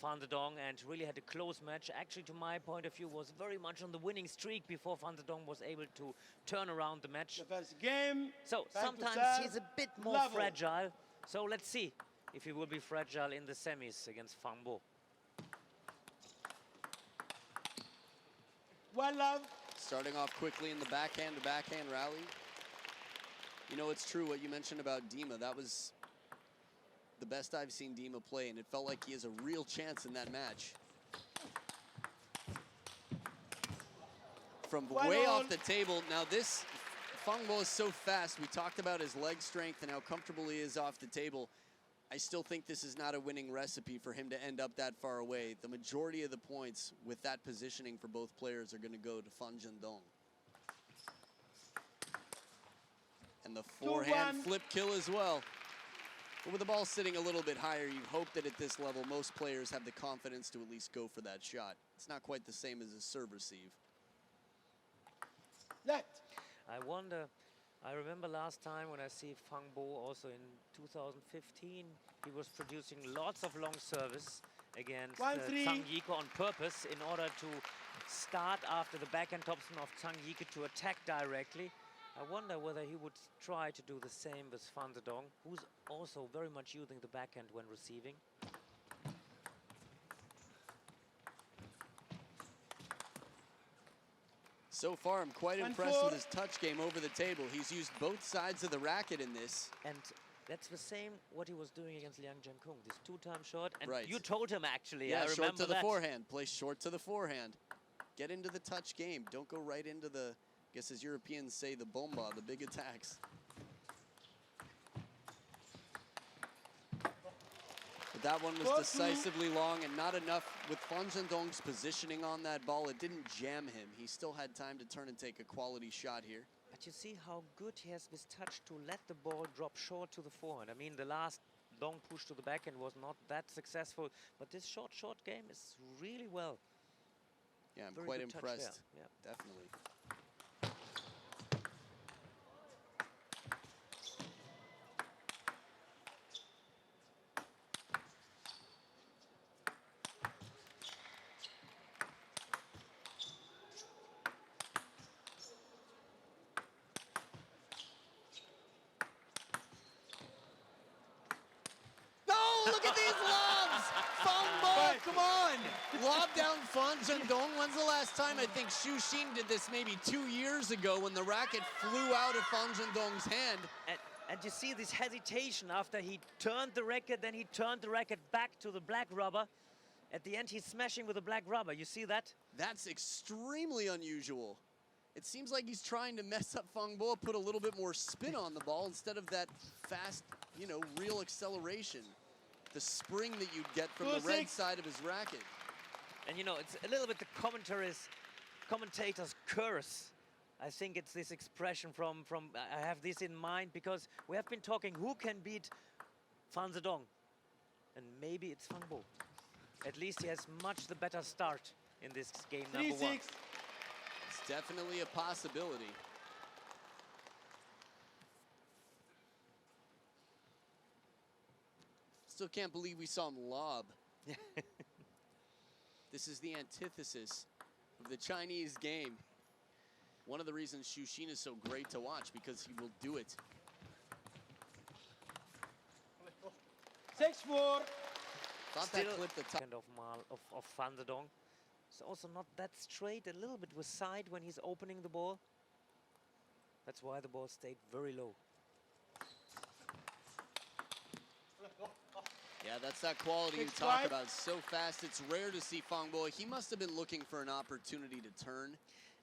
Zhendong, and really had a close match. Actually, to my point of view, was very much on the winning streak before Zhendong was able to turn around the match. The first game. So sometimes he's a bit more fragile. So let's see if he will be fragile in the semis against Fang. Well, love. Starting off quickly in the backhand-to-backhand rally. You know, it's true what you mentioned about Dima. That was the best I've seen Dima play, and it felt like he has a real chance in that match. From way off the table. Now this, Fang is so fast. We talked about his leg strength and how comfortable he is off the table. I still think this is not a winning recipe for him to end up that far away. The majority of the points with that positioning for both players are going to go to Zhendong. And the forehand flip kill as well. But with the ball sitting a little bit higher, you hope that at this level, most players have the confidence to at least go for that shot. It's not quite the same as a serve receive. I wonder, I remember last time when I see Fang also in 2015, he was producing lots of long service against Zhang Yike on purpose in order to start after the backhand topspin of Zhang Yike to attack directly. I wonder whether he would try to do the same with Zhendong, who's also very much using the backhand when receiving. So far, I'm quite impressed with his touch game over the table. He's used both sides of the racket in this. And that's the same what he was doing against Liang Jiankong, this two-time shot. And right. You told him, actually, yeah, I remember short to the that. forehand. Play short to the forehand. Get into the touch game. Don't go right into the, I guess as Europeans say, the bomba, the big attacks. But that one was decisively long and not enough. With Zhendong's positioning on that ball, it didn't jam him. He still had time to turn and take a quality shot here. But you see how good he has this touch to let the ball drop short to the forehand. I mean, the last long push to the backhand was not that successful, but this short game is really well. Yeah, I'm quite impressed. Yeah, definitely. Look at these lobs! Fang ball, come on! Lob down Zhendong. When's the last time? I think Xu Xin did this maybe 2 years ago when the racket flew out of Zhendong's hand. And you see this hesitation after he turned the racket, then he turned the racket back to the black rubber. At the end, he's smashing with the black rubber. You see that? That's extremely unusual. It seems like he's trying to mess up Fang Bo, put a little bit more spin on the ball instead of that fast, you know, real acceleration. The spring that you'd get from the red side of his racket. And you know, it's a little bit the commentator's curse. I think it's this expression from I have this in mind because we have been talking who can beat Zhendong. And maybe it's Fang Bo. At least he has much the better start in this game number 1. It's definitely a possibility. Still can't believe we saw him lob. This is the antithesis of the Chinese game. One of the reasons Xu Xin is so great to watch, because he will do it. 6-4. Thought that clipped the top. Of Zhendong. It's also not that straight, a little bit with side when he's opening the ball. That's why the ball stayed very low. Yeah, that's that quality you talk about. It's so fast. It's rare to see Fang Bo. He must have been looking for an opportunity to turn.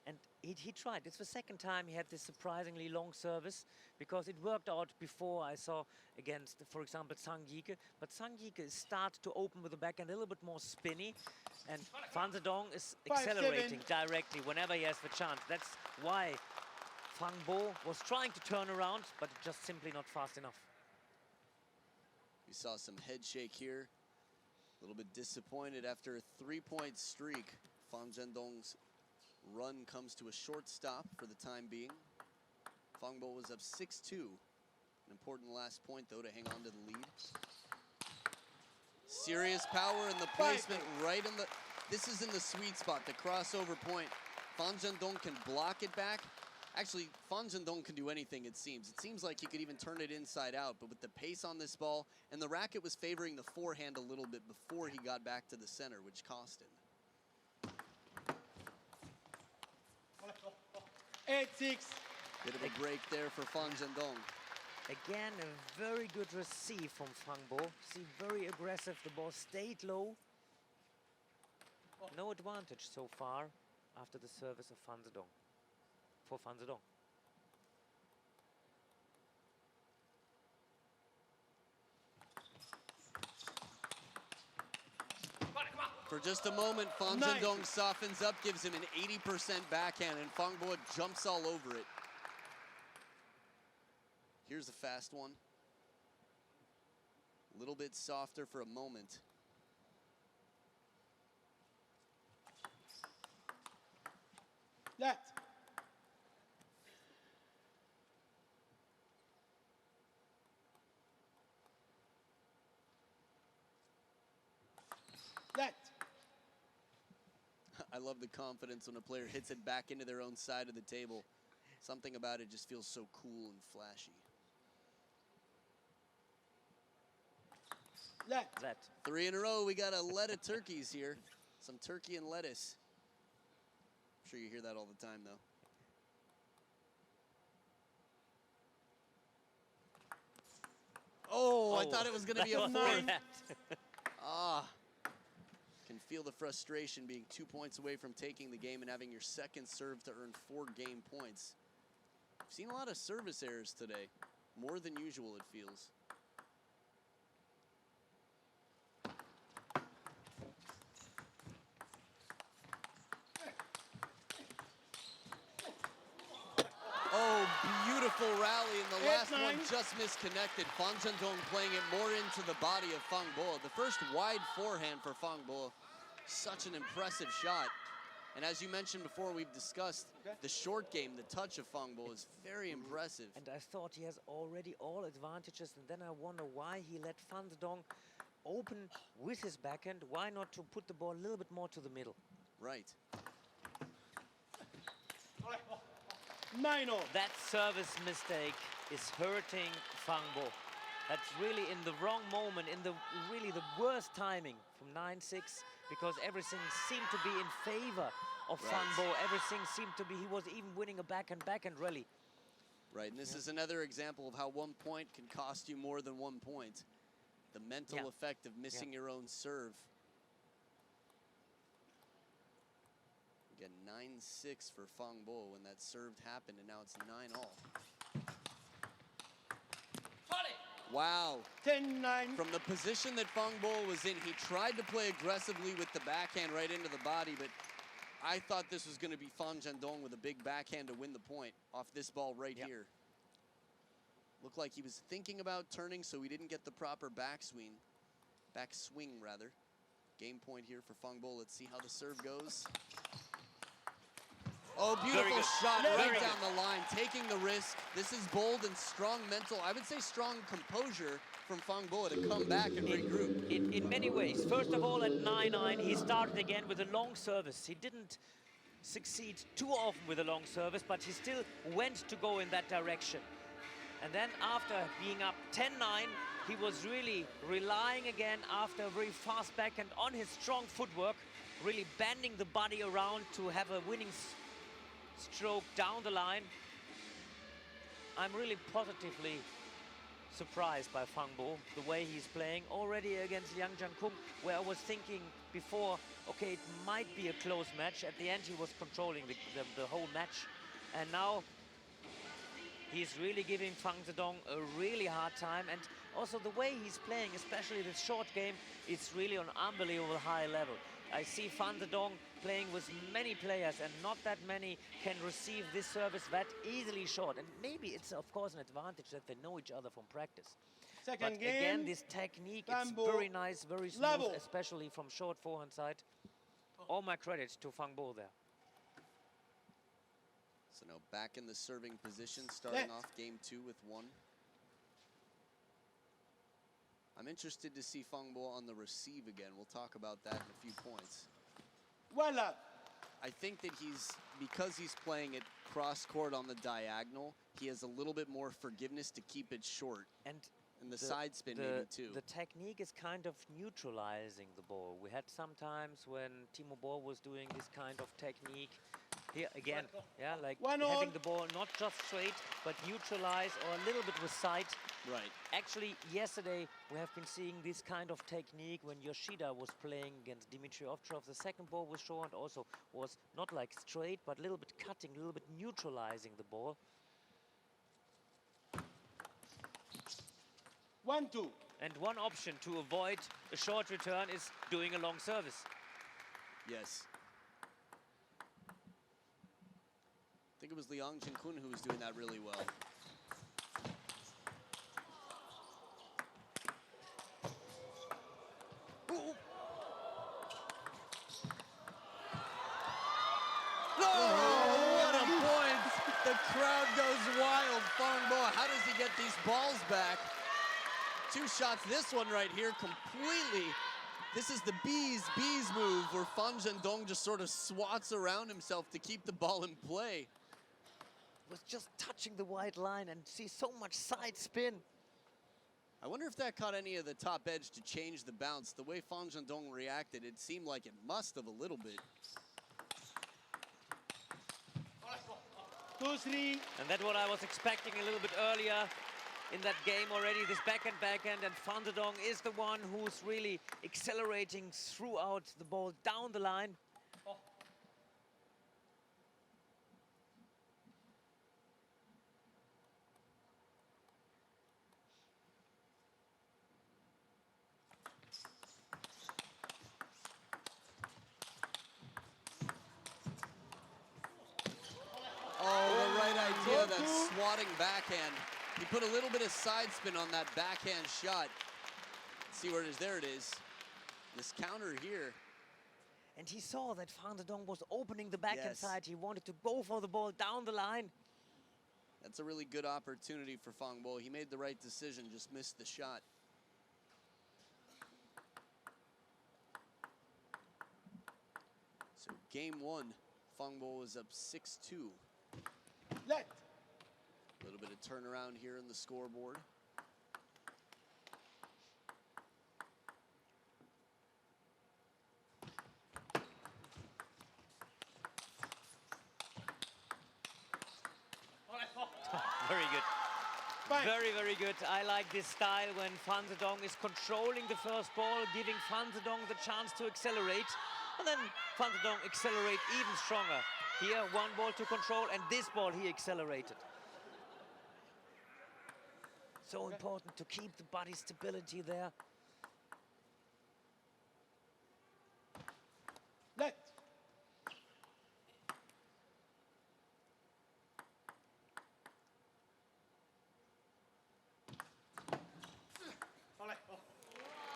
And he tried. It's the second time he had this surprisingly long service because it worked out before I saw against, for example, Zhang Yike. But Zhang Yike started to open with the backhand a little bit more spinny. And Zhendong is accelerating directly whenever he has the chance. That's why Fang Bo was trying to turn around, but just simply not fast enough. We saw some head shake here. A little bit disappointed after a 3-point streak. Zhendong's run comes to a short stop for the time being. Fang Bo was up 6-2. An important last point, though, to hang on to the lead. Serious power in the placement right in the, this is in the sweet spot, the crossover point. Fang Zhendong can block it back. Actually, Fang Zhendong can do anything, it seems. It seems like he could even turn it inside out, but with the pace on this ball, and the racket was favoring the forehand a little bit before he got back to the center, which cost him. 8-6. Bit of a break there for Fang Zhendong. Again, a very good receive from Fang Bo. See, very aggressive. The ball stayed low. No advantage so far after the service of Fang Zhendong. For Fang Zhendong. For just a moment, Fang Zhendong softens up, gives him an 80% backhand, and Fang Bo jumps all over it. Here's a fast one. A little bit softer for a moment. That. That. I love the confidence when a player hits it back into their own side of the table. Something about it just feels so cool and flashy. That. 3 in a row, we got a let of turkeys here. Some turkey and lettuce. I'm sure you hear that all the time, though. Oh, I thought it was going to be a 4. Can feel the frustration being 2 points away from taking the game and having your second serve to earn 4 game points. I've seen a lot of service errors today, more than usual it feels. Oh, beautiful rally, and the last one just misconnected. Fang Zhendong playing it more into the body of Fang Bo. The first wide forehand for Fang Bo. Such an impressive shot. And as you mentioned before, we've discussed the short game, the touch of Fang Bo is very impressive. And I thought he has already all advantages, and then I wonder why he let Fang Zhendong open with his backhand. Why not to put the ball a little bit more to the middle? Right. 9-0. That service mistake is hurting Fang Bo. That's really in the wrong moment, in the really the worst timing from 9-6, because everything seemed to be in favor of Fang Bo. Everything seemed to be, he was even winning a backhand rally. Right, and this is another example of how 1 point can cost you more than 1 point. The mental effect of missing your own serve. Again, 9-6 for Fang Bo when that served happened, and now it's 9-all. Wow. 10-9. From the position that Fang Bo was in, he tried to play aggressively with the backhand right into the body, but I thought this was going to be Fang Zhendong with a big backhand to win the point off this ball right here. Looked like he was thinking about turning, so he didn't get the proper backswing. Backswing, rather. Game point here for Fang Bo. Let's see how the serve goes. Oh, beautiful shot right down the line, taking the risk. This is bold and strong mental, I would say strong composure from Fang Bo to come back and regroup. In many ways. First of all, at 9-9, he started again with a long service. He didn't succeed too often with a long service, but he still went to go in that direction. And then after being up 10-9, he was really relying again after a very fast backhand on his strong footwork, really bending the body around to have a winning stroke down the line. I'm really positively surprised by Fang Bo, the way he's playing already against Liang Jiankung, where I was thinking before, okay, it might be a close match. At the end, he was controlling the whole match. And now he's really giving Fang Zhendong a really hard time. And also the way he's playing, especially the short game, it's really on unbelievable high level. I see Fang Zhendong playing with many players, and not that many can receive this service that easily short. And maybe it's, of course, an advantage that they know each other from practice. Second but game, again, this technique, it's very nice, very smooth, especially from short forehand side. All my credit to Fang Bo there. So now back in the serving position, starting off game 2 with 1. I'm interested to see Fang Bo on the receive again. We'll talk about that in a few points. Voila. I think that because he's playing it cross-court on the diagonal, he has a little bit more forgiveness to keep it short. And the side spin maybe too. The technique is kind of neutralizing the ball. We had some times when Timo Boll was doing this kind of technique. Here again, yeah, like having the ball not just straight, but neutralize or a little bit with sight. Right. Actually, yesterday we have been seeing this kind of technique when Yoshida was playing against Dmitry Ovtcharov. The second ball with shorthand also was not like straight, but a little bit cutting, a little bit neutralizing the ball. 1-2. And one option to avoid a short return is doing a long service. Yes. I think it was Liang Jinkun who was doing that really well. Ooh. No! What a point! The crowd goes wild. Fang Bo, how does he get these balls back? Two shots. This one right here completely. This is the bees move where Fan Zhendong just sort of swats around himself to keep the ball in play. Was just touching the white line and see so much side spin. I wonder if that caught any of the top edge to change the bounce. The way Fan Zhendong reacted, it seemed like it must have a little bit. 2-3. And that's what I was expecting a little bit earlier in that game already, this backhand, and Fan Zhendong is the one who's really accelerating throughout the ball down the line. Oh, the right idea, that swatting backhand. He put a little bit of side spin on that backhand shot. Let's see where it is. There it is. This counter here. And he saw that Fan Zhendong was opening the backhand side. He wanted to go for the ball down the line. That's a really good opportunity for Fang Bo. He made the right decision, just missed the shot. So game one, Fang Bo is up 6-2. Let. A little bit of turnaround here in the scoreboard. Very good. Fine. Very, very good. I like this style when Fan Zhendong is controlling the first ball, giving Fan Zhendong the chance to accelerate. And then Fan Zhendong accelerate even stronger. Here, one ball to control, and this ball he accelerated. So important to keep the body stability there. Let.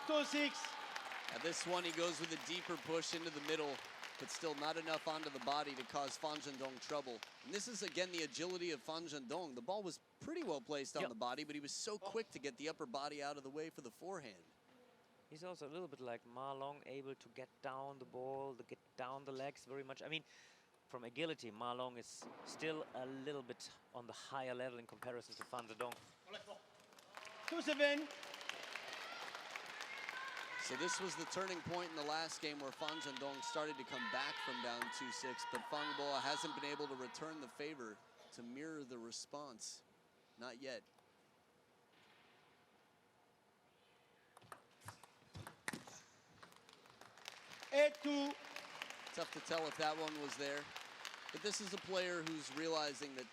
Two, 6. At this one, he goes with a deeper push into the middle, but still not enough onto the body to cause Fan Zhendong trouble. And this is, again, the agility of Fan Zhendong. The ball was pretty well placed on the body, but he was so quick to get the upper body out of the way for the forehand. He's also a little bit like Ma Long, able to get down the ball, to get down the legs very much. I mean, from agility, Ma Long is still a little bit on the higher level in comparison to Fan Zhendong. 2-7. So this was the turning point in the last game where Fan Zhendong started to come back from down 2-6, but Fang Bo hasn't been able to return the favor to mirror the response. Not yet. Eight-2. Tough to tell if that one was there. But this is a player who's realizing that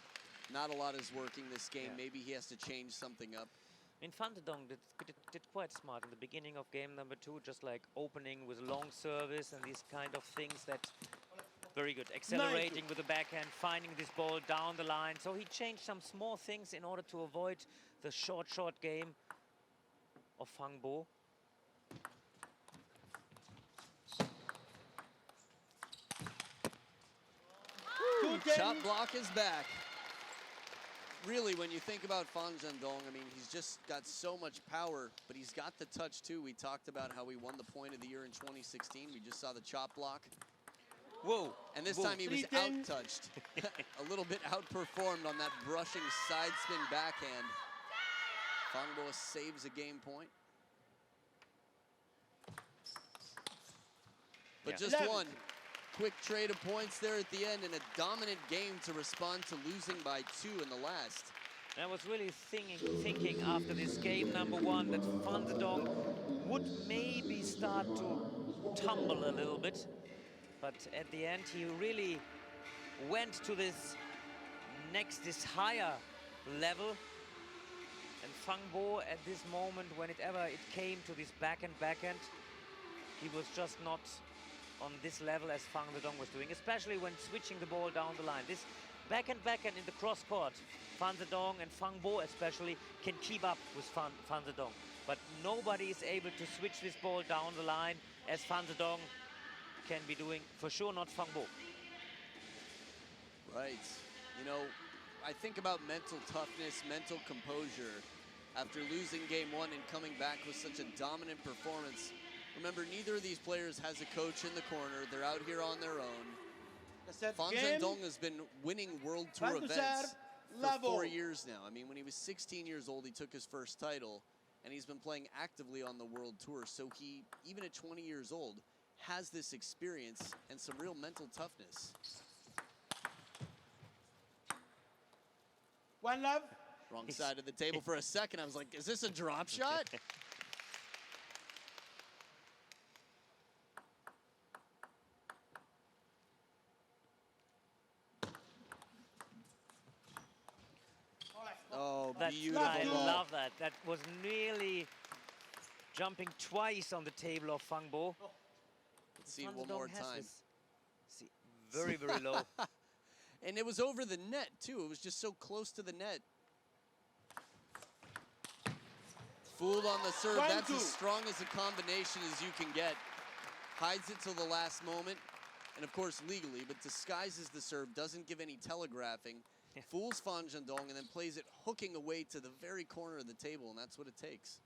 not a lot is working this game. Maybe he has to change something up. I mean, Fan Zhendong did quite smart in the beginning of game number 2, just like opening with long service and these kind of things that very good. Accelerating with the backhand, finding this ball down the line. So he changed some small things in order to avoid the short game of Fang Bo. Shot block is back. Really, when you think about Fang Zhendong, I mean, he's just got so much power, but he's got the touch too. We talked about how he won the point of the year in 2016. We just saw the chop block. Whoa. And this Whoa. time he was out-touched. A little bit outperformed on that brushing side spin backhand. Fang Bo saves a game point. But just one. Quick trade of points there at the end and a dominant game to respond to losing by 2 in the last. I was really thinking after this game number 1 that Fang Zhendong would maybe start to tumble a little bit. But at the end, he really went to this higher level. And Fang Bo at this moment, whenever it came to this backhand, he was just not on this level as Fang Zhendong was doing, especially when switching the ball down the line. This backhand in the cross court, Fang Zhendong and Fang Bo especially can keep up with Fang Zhendong. But nobody is able to switch this ball down the line as Fang Zhendong can be doing, for sure not Fang Bo. Right. You know, I think about mental toughness, mental composure. After losing game 1 and coming back with such a dominant performance, remember, neither of these players has a coach in the corner. They're out here on their own. Fang Zhendong has been winning World Tour events for 4 years now. I mean, when he was 16 years old, he took his first title, and he's been playing actively on the World Tour. So he, even at 20 years old, has this experience and some real mental toughness. One love. Wrong side of the table for a second. I was like, is this a drop shot? Oh, beautiful. I love that. That was nearly jumping twice on the table of Fang Bo. Let's see it one more time. See, very, very low. And it was over the net, too. It was just so close to the net. Fooled on the serve. That's as strong as a combination as you can get. Hides it till the last moment. And, of course, legally, but disguises the serve. Doesn't give any telegraphing. Fools Fang Zhendong and then plays it hooking away to the very corner of the table, and that's what it takes.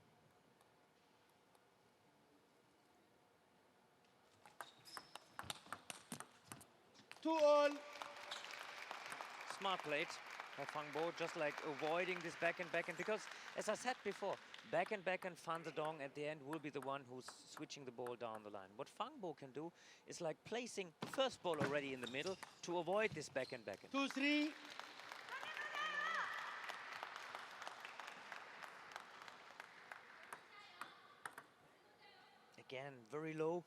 Two all. Smart played by Fang Bo, just like avoiding this backhand, because, as I said before, backhand, Fang Zhendong at the end will be the one who's switching the ball down the line. What Fang Bo can do is like placing the first ball already in the middle to avoid this backhand. 2-3. Again, very low,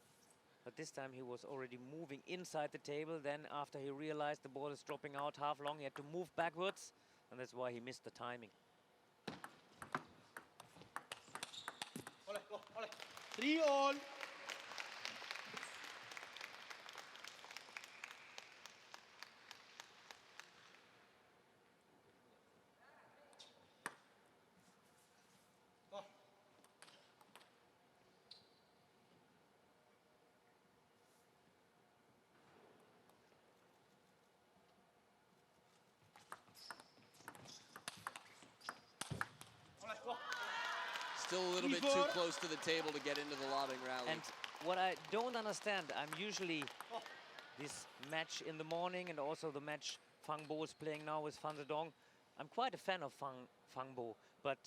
but this time he was already moving inside the table. Then after he realized the ball is dropping out half long, he had to move backwards, and that's why he missed the timing. 3 all. Still a little bit too close to the table to get into the lobbing rally. And what I don't understand, I'm usually this match in the morning and also the match Fang Bo is playing now with Fang Zhendong. I'm quite a fan of Fang Bo, but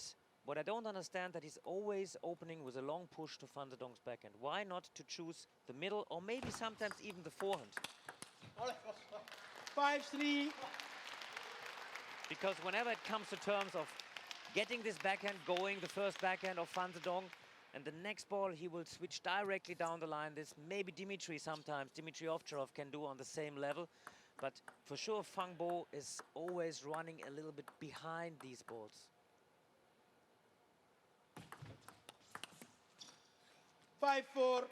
what I don't understand that he's always opening with a long push to Fang Zhendong's backhand. Why not to choose the middle or maybe sometimes even the forehand? 5-3. Because whenever it comes to terms of getting this backhand going, the first backhand of Fang Zhendong, and the next ball he will switch directly down the line. This maybe Dmitry Ovcharov can do on the same level, but for sure Fang Bo is always running a little bit behind these balls. 5-4.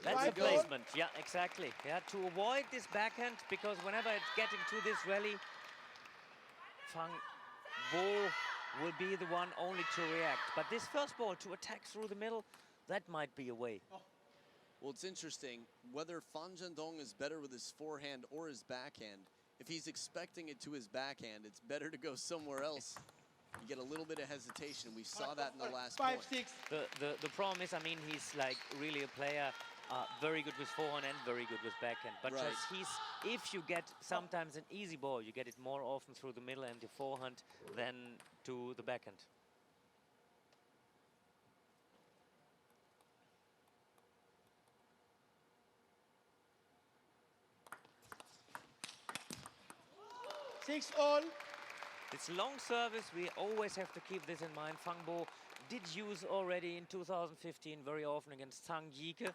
That's There the we go. placement. Yeah, exactly. Yeah, to avoid this backhand, because whenever it's getting to this rally, Fang Bo will be the one only to react. But this first ball to attack through the middle, that might be a way. Well, it's interesting, whether Fan Zhendong is better with his forehand or his backhand, if he's expecting it to his backhand, it's better to go somewhere else. You get a little bit of hesitation. We saw that in the last 5, point. 6. The problem is, I mean, he's like really a player, very good with forehand and very good with backhand. But Right. just if you get sometimes an easy ball, you get it more often through the middle and the forehand than to the backhand. Six all. It's long service, we always have to keep this in mind. Fang Bo did use already in 2015 very often against Zhang Yike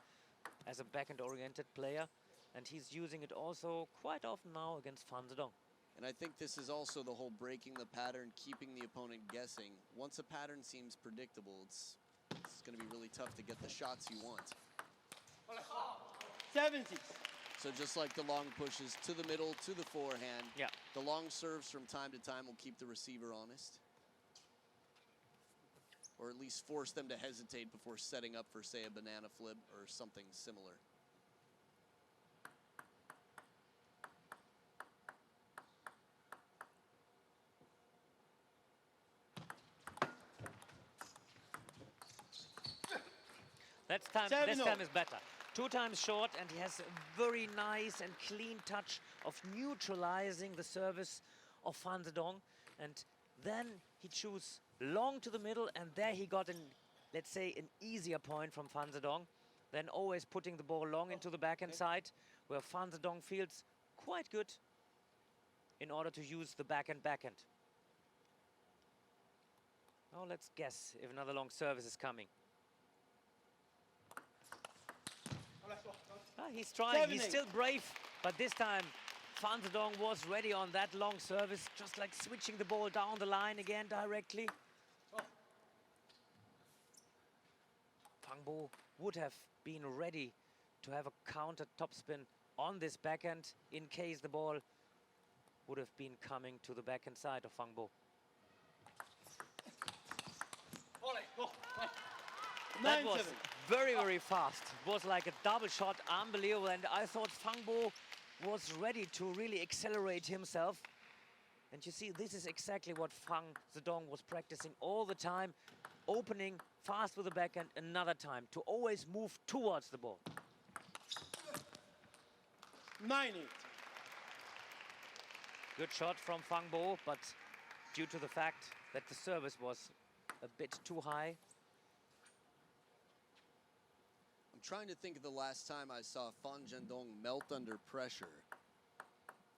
as a backhand-oriented player. And he's using it also quite often now against Fan Zhendong. And I think this is also the whole breaking the pattern, keeping the opponent guessing. Once a pattern seems predictable, it's going to be really tough to get the shots you want. 7, 6. So just like the long pushes to the middle, to the forehand, Yeah. the long serves from time to time will keep the receiver honest. Or at least force them to hesitate before setting up for, say, a banana flip or something similar. This time is better. 2 times short, and he has a very nice and clean touch of neutralizing the service of Fan Zhendong. And then he chose long to the middle, and there he got let's say, an easier point from Fan Zhendong than always putting the ball long into the backhand side, where Fan Zhendong feels quite good in order to use the backhand. Now let's guess if another long service is coming. He's trying, he's still brave, but this time Fan Zhendong was ready on that long service, just like switching the ball down the line again directly. Fang Bo would have been ready to have a counter topspin on this backhand in case the ball would have been coming to the backhand side of Fang Bo. That was very, very fast. It was like a double shot, unbelievable. And I thought Fang Bo was ready to really accelerate himself. And you see, this is exactly what Fang Zhendong was practicing all the time. Opening fast with the backhand another time, to always move towards the ball. 9-8. Good shot from Fang Bo, but due to the fact that the service was a bit too high. I'm trying to think of the last time I saw Fan Zhendong melt under pressure.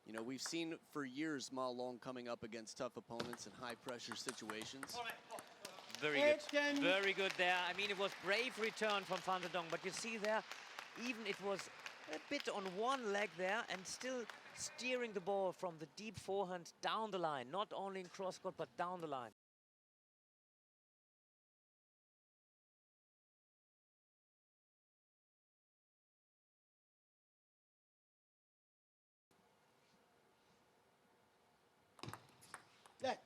You know, we've seen for years Ma Long coming up against tough opponents in high-pressure situations. Very good. Very good there. I mean, it was brave return from Fan Zhendong, but you see there, even it was a bit on one leg there and still steering the ball from the deep forehand down the line, not only in cross-court, but down the line. That.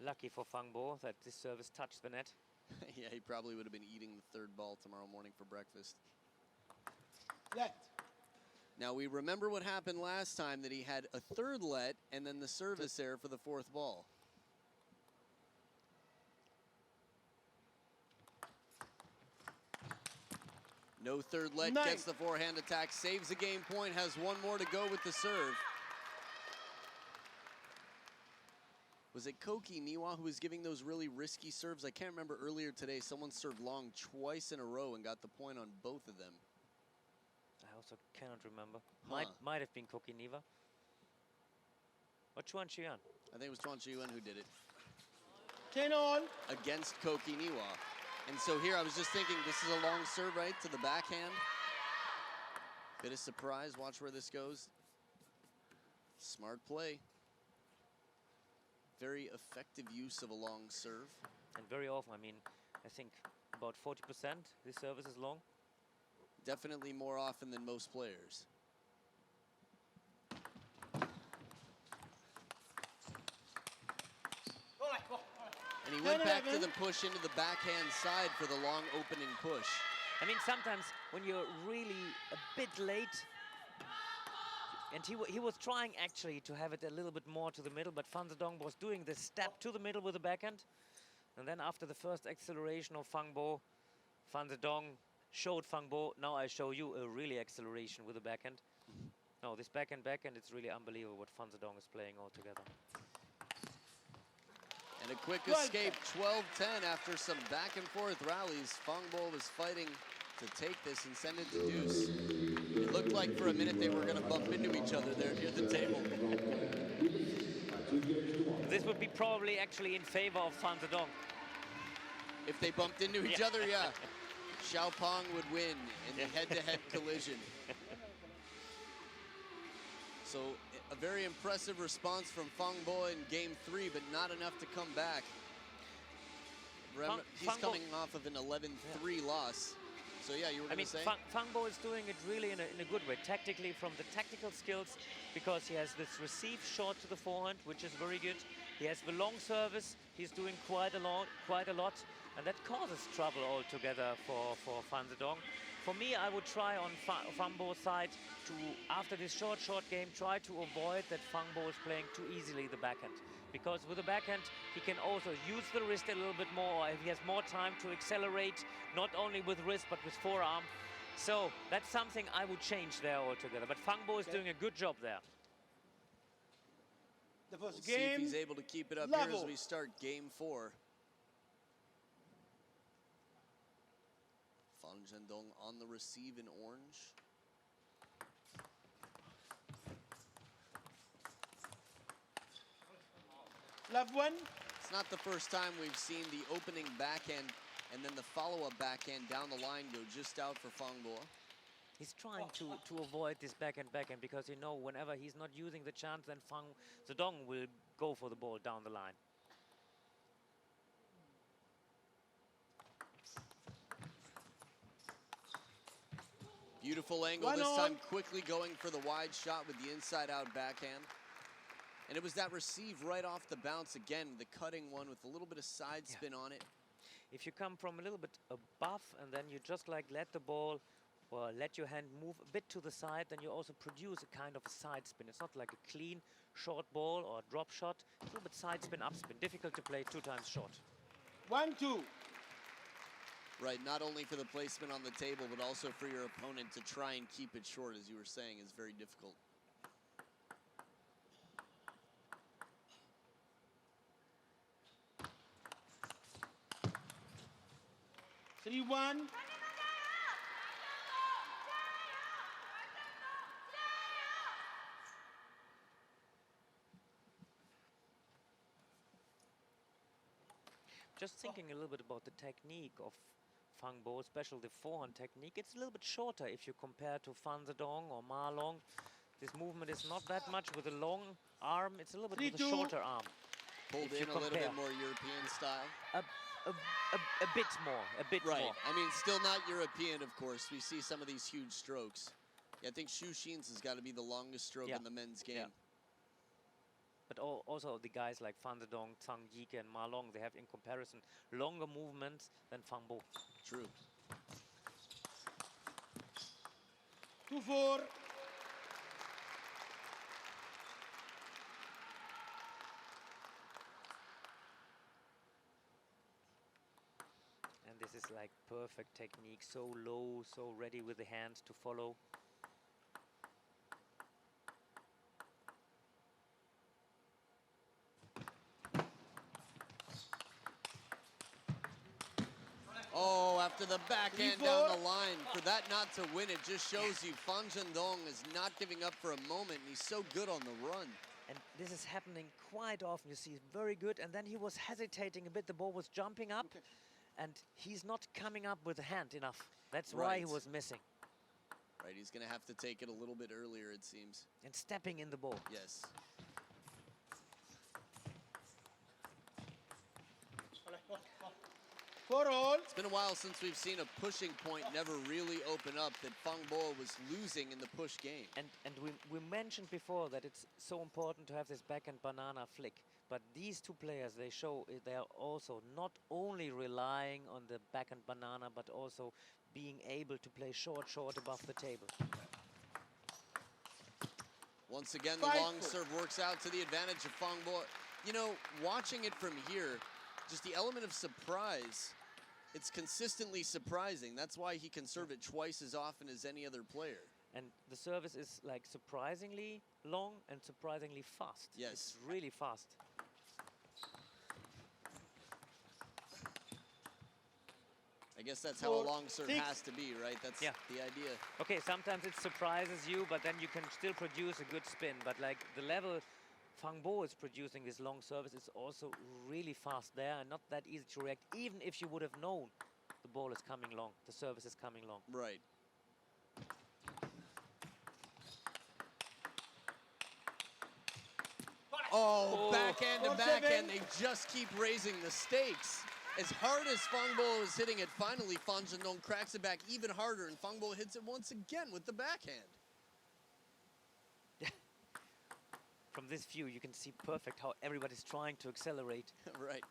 Lucky for Fang Bo that this service touched the net. Yeah, he probably would have been eating the third ball tomorrow morning for breakfast. Let. Now, we remember what happened last time, that he had a third let and then the service error for the fourth ball. No third let, gets the forehand attack, saves the game point, has one more to go with the serve. Was it Koki Niwa who was giving those really risky serves? I can't remember earlier today, someone served long twice in a row and got the point on both of them. I also cannot remember. Huh. Might have been Koki Niwa. Or Chuan Xian. I think it was Chuan Xian who did it. 10 all. Against Koki Niwa. And so here I was just thinking, this is a long serve right to the backhand. Bit of surprise, watch where this goes. Smart play. Very effective use of a long serve. And very often, I mean, I think about 40% this service is long. Definitely more often than most players. And he went back to the push into the backhand side for the long opening push. I mean, sometimes when you're really a bit late, and he was trying actually to have it a little bit more to the middle, but Fan Zhendong was doing this step to the middle with the backhand. And then after the first acceleration of Fang Bo, Fan Zhendong showed Fang Bo, now I show you a really acceleration with the backhand. No, this backhand, it's really unbelievable what Fan Zhendong is playing altogether. And a quick escape, 12-10 after some back and forth rallies. Fang Bo was fighting to take this and send it to deuce. It looked like for a minute they were going to bump into each other there near the table. This would be probably actually in favor of Fan Zhendong. If they bumped into each other, yeah. Xiaopeng would win in the head-to-head collision. So a very impressive response from Fang Bo in game 3, but not enough to come back. He's coming off of an 11-3 loss. So yeah, you were going to say? Fang Bo is doing it really in a good way, tactically, from the tactical skills, because he has this receive short to the forehand, which is very good. He has the long service. He's doing quite a lot, and that causes trouble altogether for Fan Zhendong. For me, I would try on Fang Bo's side to, after this short game, try to avoid that Fang Bo is playing too easily the backhand. Because with the backhand, he can also use the wrist a little bit more, or if he has more time to accelerate, not only with wrist, but with forearm. So that's something I would change there altogether. But Fang Bo is doing a good job there. The We'll first see game, if he's able to keep it up level. here as we start game 4. Fan Zhendong on the receive in orange. love one. It's not the first time we've seen the opening backhand and then the follow-up backhand down the line go just out for Fang Bo. He's trying to avoid this backhand because you know whenever he's not using the chance, then Fang Zhendong will go for the ball down the line. Beautiful angle this time, quickly going for the wide shot with the inside-out backhand. And it was that receive right off the bounce again, the cutting one with a little bit of side spin on it. If you come from a little bit above and then you just like let the ball or let your hand move a bit to the side, then you also produce a kind of a side spin. It's not like a clean short ball or drop shot. It's a little bit side spin, up spin. Difficult to play 2 times short. 1-2. Right, not only for the placement on the table, but also for your opponent to try and keep it short, as you were saying, is very difficult. Three, 1. Just thinking a little bit about the technique of Fang Bo, especially the forehand technique. It's a little bit shorter if you compare to Fan Zhendong or Ma Long. This movement is not that much with a long arm. It's a little bit with a shorter arm. Pulled in a little bit more European style. A bit more, right. I mean, still not European, of course. We see some of these huge strokes. Yeah, I think Xu Xin's has got to be the longest stroke in the men's game. Yeah. But also the guys like Fan Zhendong, Zhang Yike and Ma Long, they have in comparison longer movements than Fang Bo. True. 2-4. And this is like perfect technique, so low, so ready with the hands to follow. Oh, after the backhand down the line, for that not to win, it just shows you Fan Zhendong is not giving up for a moment. And he's so good on the run. And this is happening quite often. You see, very good. And then he was hesitating a bit. The ball was jumping up. Okay. And he's not coming up with the hand enough. That's why he was missing. Right, he's going to have to take it a little bit earlier, it seems. And stepping in the ball. Yes. 4 all. It's been a while since we've seen a pushing point never really open up, that Fang Bo was losing in the push game. And we mentioned before that it's so important to have this backhand banana flick. But these two players, they show they are also not only relying on the backhand banana, but also being able to play short above the table. Once again, the long serve works out to the advantage of Fang Bo. You know, watching it from here, just the element of surprise, it's consistently surprising. That's why he can serve it twice as often as any other player. And the service is like surprisingly long and surprisingly fast. Yes. It's really fast. I guess that's how a long serve has to be, right? That's the idea. Okay, sometimes it surprises you, but then you can still produce a good spin. But like the level Fang Bo is producing this long service is also really fast there and not that easy to react, even if you would have known the ball is coming long, the service is coming long. Right. Oh, backhand to backhand. They just keep raising the stakes. As hard as Fang Bo is hitting it, finally Fan Zhendong cracks it back even harder, and Fang Bo hits it once again with the backhand. From this view, you can see perfect how everybody's trying to accelerate. Right.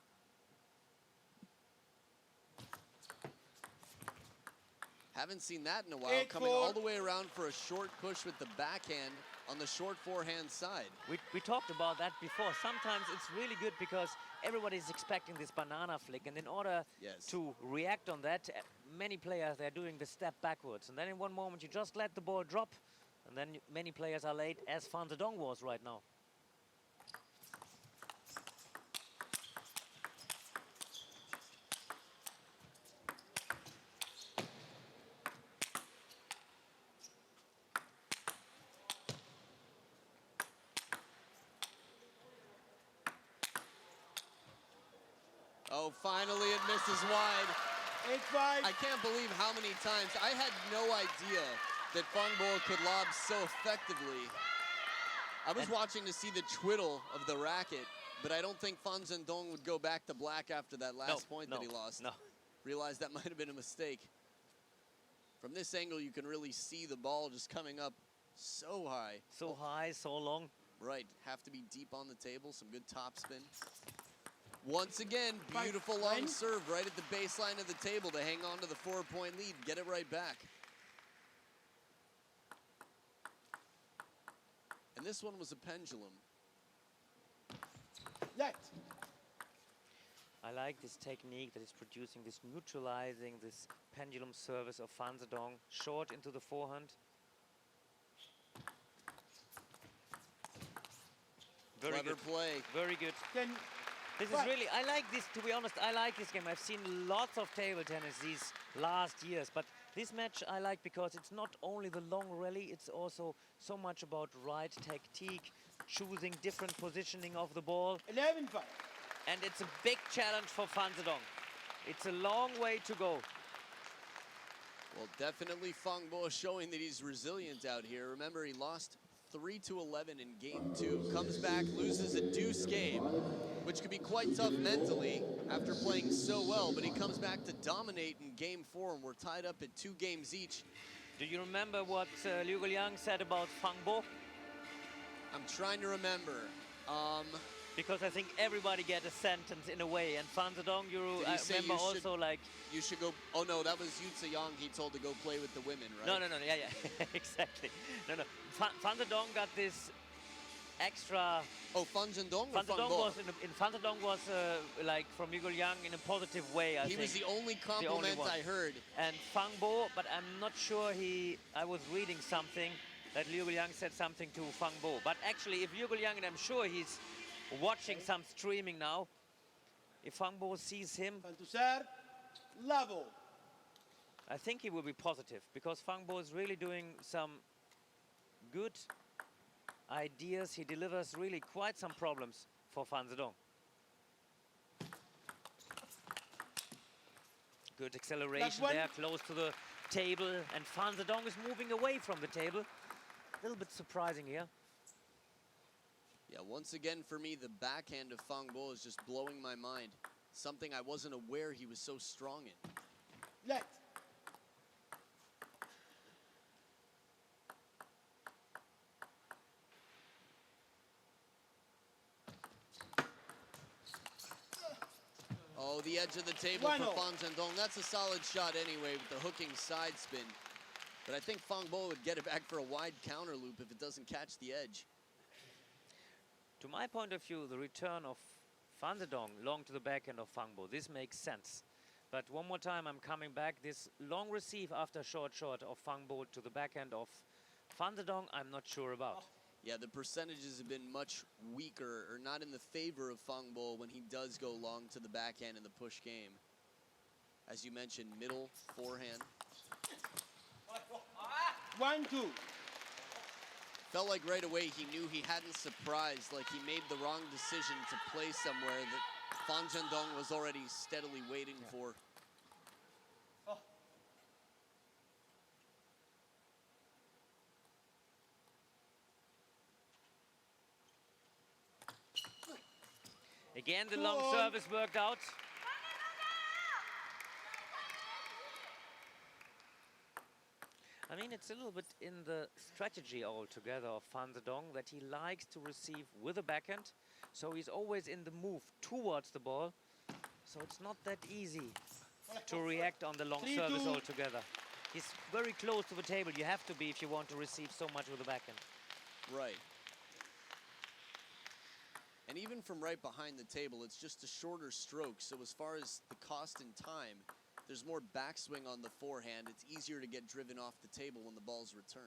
Haven't seen that in a while, coming all the way around for a short push with the backhand on the short forehand side. We talked about that before. Sometimes it's really good because everybody's expecting this banana flick, and in order to react on that, many players, they're doing the step backwards. And then in one moment, you just let the ball drop, and then many players are late, as Fan Zhendong was right now. Oh, finally it misses wide. 8-5. I can't believe how many times. I had no idea that Fang Bo could lob so effectively. I was watching to see the twiddle of the racket, but I don't think Fan Zhendong would go back to black after that last point that he lost. No. Realized that might have been a mistake. From this angle, you can really see the ball just coming up so high. So high, so long. Right, have to be deep on the table, some good top spin. Once again, beautiful long serve right at the baseline of the table to hang on to the 4-point lead, get it right back. And this one was a pendulum. Net. I like this technique that is producing this neutralizing, this pendulum service of Fan Zhendong, short into the forehand. Very Clever good play. Very good. This is really, I like this, to be honest, I like this game. I've seen lots of table tennis these last years, but this match I like because it's not only the long rally, it's also so much about right tactique, choosing different positioning of the ball. 11-5. And it's a big challenge for Fan Zhendong. It's a long way to go. Well, definitely Fang Bo showing that he's resilient out here. Remember, he lost 3-11 in game 2, comes back, loses a deuce game, which could be quite tough mentally after playing so well, but he comes back to dominate in game 4, and we're tied up at 2 games each. Do you remember what Liu Guoliang said about Fang Bo? I'm trying to remember. Because I think everybody get a sentence in a way, and Fan Zhendong, I remember also like... You should go... Oh no, that was Yu Ziyang he told to go play with the women, right? No, yeah, exactly. No. Fan Zhendong got this extra... Oh, Fan Zhendong or Fan Fang Zhendong Bo? Fan Zhendong was like from Liu Guoliang in a positive way, I think. He was the only compliment I heard. And Fang Bo, but I'm not sure I was reading something that Liu Guoliang said something to Fang Bo. But actually, if Liu Guoliang, and I'm sure he's watching some streaming now, if Fang Bo sees him, level. I think he will be positive, because Fang Bo is really doing some good ideas. He delivers really quite some problems for Fan Zhendong. Good acceleration there, close to the table, and Fan Zhendong is moving away from the table. A little bit surprising here. Yeah, once again for me, the backhand of Fang Bo is just blowing my mind. Something I wasn't aware he was so strong in. Let. Oh, the edge of the table 1-0. for Fang Zhendong. That's a solid shot anyway with the hooking side spin. But I think Fang Bo would get it back for a wide counter loop if it doesn't catch the edge. To my point of view, the return of Fan Zhendong long to the backhand of Fang Bo, this makes sense. But one more time, I'm coming back. This long receive after short of Fang Bo to the backhand of Fan Zhendong, I'm not sure about. Yeah, the percentages have been much weaker, or not in the favor of Fang Bo when he does go long to the backhand in the push game. As you mentioned, middle, forehand. 1-2. Felt like right away he knew he hadn't surprised, like he made the wrong decision to play somewhere that Fang Zhendong was already steadily waiting for. Again, the long service worked out. I mean, it's a little bit in the strategy altogether of Fan Zhendong that he likes to receive with a backhand. So he's always in the move towards the ball. So it's not that easy to react on the long service altogether. He's very close to the table. You have to be if you want to receive so much with the backhand. Right. And even from right behind the table, it's just a shorter stroke. So as far as the cost and time, there's more backswing on the forehand. It's easier to get driven off the table when the ball's returned.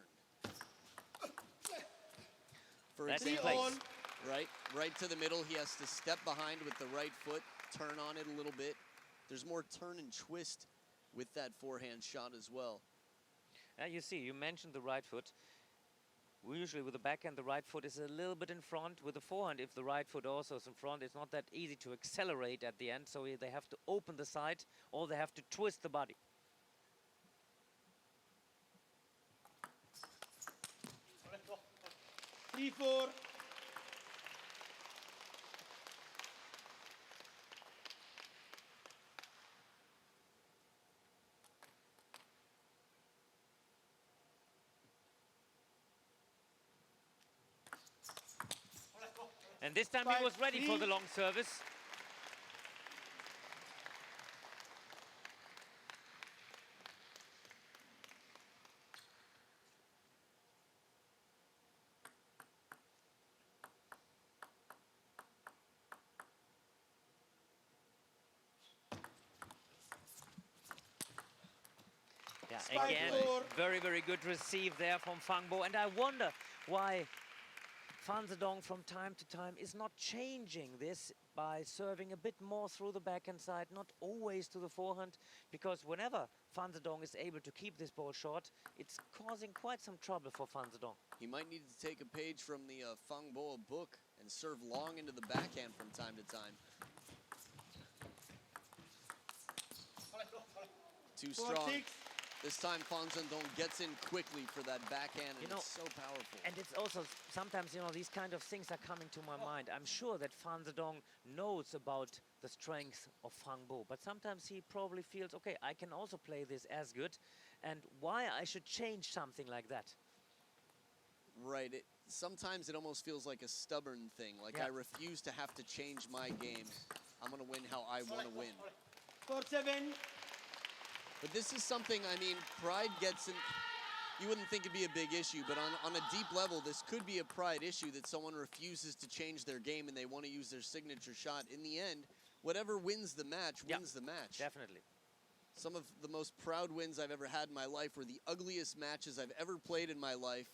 For That's example, place. right to the middle, he has to step behind with the right foot, turn on it a little bit. There's more turn and twist with that forehand shot as well. You see, you mentioned the right foot. We usually, with the backhand, the right foot is a little bit in front. With the forehand, if the right foot also is in front, it's not that easy to accelerate at the end. So they have to open the side or they have to twist the body. Three, four. And this time he was ready for the long service. Yeah, again, very, very good receive there from Fang Bo. And I wonder why Fan Zhendong from time to time is not changing this by serving a bit more through the backhand side, not always to the forehand, because whenever Fan Zhendong is able to keep this ball short, it's causing quite some trouble for Fan Zhendong. He might need to take a page from the Fang Bo book and serve long into the backhand from time to time. Too strong. This time, Fang Zhendong gets in quickly for that backhand, and it's so powerful. And it's also, sometimes, you know, these kind of things are coming to my mind. I'm sure that Fan Zhendong knows about the strength of Fang Bo, but sometimes he probably feels, okay, I can also play this as good, and why I should change something like that. Right. Sometimes it almost feels like a stubborn thing, like I refuse to have to change my game. I'm going to win how I want to win. 4-7. But this is something, I mean, pride gets in. You wouldn't think it'd be a big issue, but on a deep level, this could be a pride issue that someone refuses to change their game and they want to use their signature shot. In the end, whatever wins the match wins the match. Definitely. Some of the most proud wins I've ever had in my life were the ugliest matches I've ever played in my life,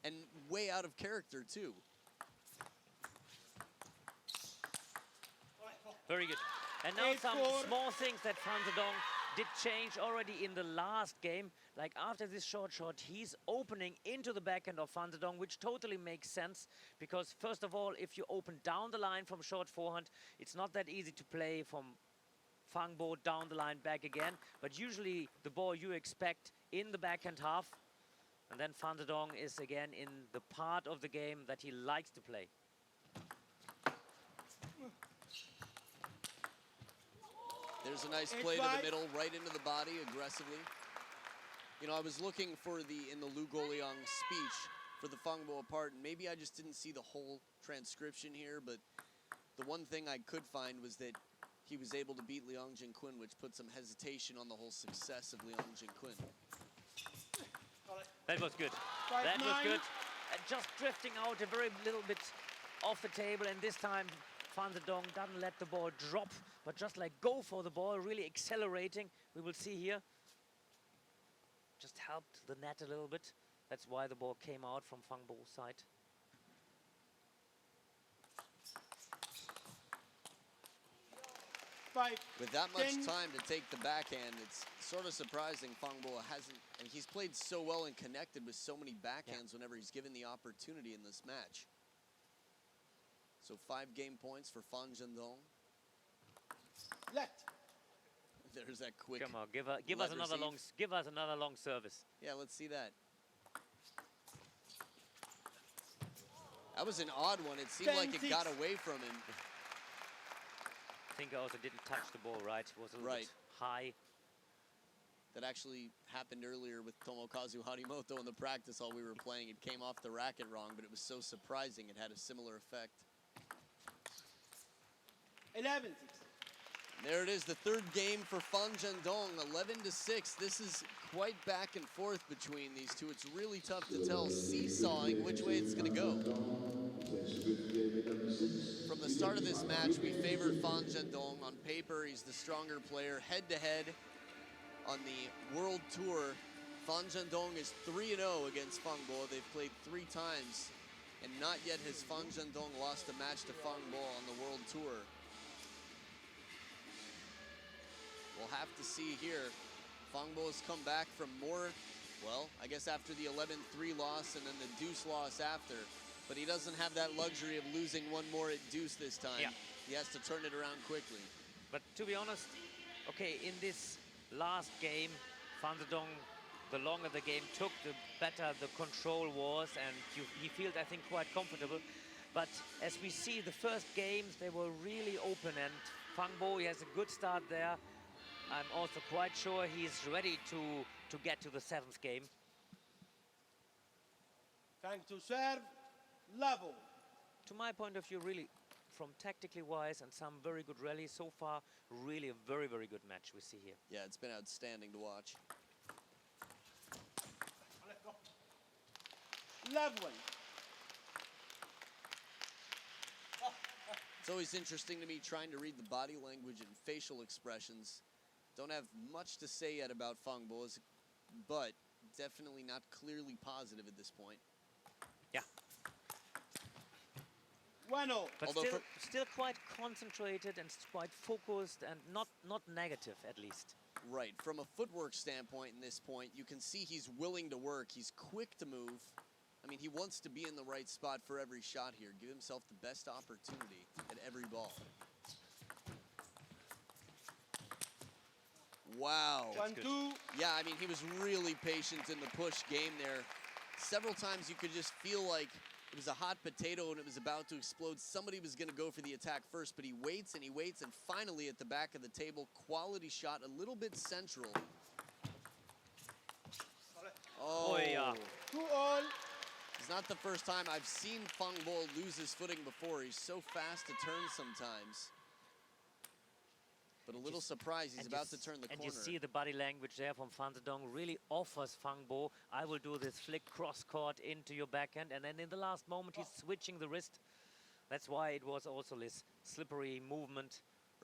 and way out of character, too. Very good. And now some small things that Fan Zhendong did change already in the last game. Like after this short shot, he's opening into the backhand of Fan Zhendong, which totally makes sense. Because first of all, if you open down the line from short forehand, it's not that easy to play from Fang Bo down the line back again. But usually the ball you expect in the backhand half. And then Fan Zhendong is again in the part of the game that he likes to play. There's a nice play to the middle, right into the body aggressively. You know, I was looking for in the Lu Goliang's speech for the Fang Bo part, and maybe I just didn't see the whole transcription here, but the one thing I could find was that he was able to beat Liang Jinquin, which put some hesitation on the whole success of Liang Jinquin. That was good. That was good. And just drifting out a very little bit off the table, and this time Fan Zhendong doesn't let the ball drop, but just like go for the ball, really accelerating. We will see here. Just helped the net a little bit. That's why the ball came out from Fang Bo's side. With that much time to take the backhand, it's sort of surprising Fang Bo hasn't, and he's played so well and connected with so many backhands whenever he's given the opportunity in this match. So 5 game points for Fan Zhendong. Left. There's that quick. Come on, give us another long service. Yeah, let's see that. That was an odd one. It seemed like it got away from him. I think I also didn't touch the ball right. It was a little bit high. That actually happened earlier with Tomokazu Harimoto in the practice while we were playing. It came off the racket wrong, but it was so surprising it had a similar effect. 11-6. There it is, the third game for Fan Zhendong, 11-6. This is quite back and forth between these two. It's really tough to tell, seesawing which way it's going to go. From the start of this match, we favored Fan Zhendong. On paper, he's the stronger player. Head-to-head on the World Tour, Fan Zhendong is 3-0 against Fang Bo. They've played 3 times, and not yet has Fan Zhendong lost a match to Fang Bo on the World Tour. We'll have to see here. Fang Bo has come back from more, well, I guess after the 11-3 loss and then the deuce loss after. But he doesn't have that luxury of losing one more at deuce this time. Yeah. He has to turn it around quickly. But to be honest, okay, in this last game, Fan Zhendong, the longer the game took, the better the control was, and he felt, I think, quite comfortable. But as we see, the first games, they were really open, and Fang Bo, he has a good start there. I'm also quite sure he's ready to get to the 7th game. Fang to serve, level. To my point of view, really, from tactically wise and some very good rallies so far, really a very, very good match we see here. Yeah, it's been outstanding to watch. Level. It's always interesting to me trying to read the body language and facial expressions. Don't have much to say yet about Fang Bo, but definitely not clearly positive at this point. Yeah. 1-0. But still quite concentrated and quite focused and not negative, at least. Right. From a footwork standpoint in this point, you can see he's willing to work. He's quick to move. I mean, he wants to be in the right spot for every shot here. Give himself the best opportunity at every ball. Wow. 1-2. Yeah, I mean, he was really patient in the push game there. Several times you could just feel like it was a hot potato and it was about to explode. Somebody was going to go for the attack first, but he waits, and finally at the back of the table, quality shot, a little bit central. Oh, yeah. 2-all. It's not the first time I've seen Fang Bo lose his footing before. He's so fast to turn sometimes. But a little surprised he's about to turn the corner. And you see the body language there from Fan Zhendong really offers Fang Bo, I will do this flick cross-court into your backhand. And then in the last moment, he's switching the wrist. That's why it was also this slippery movement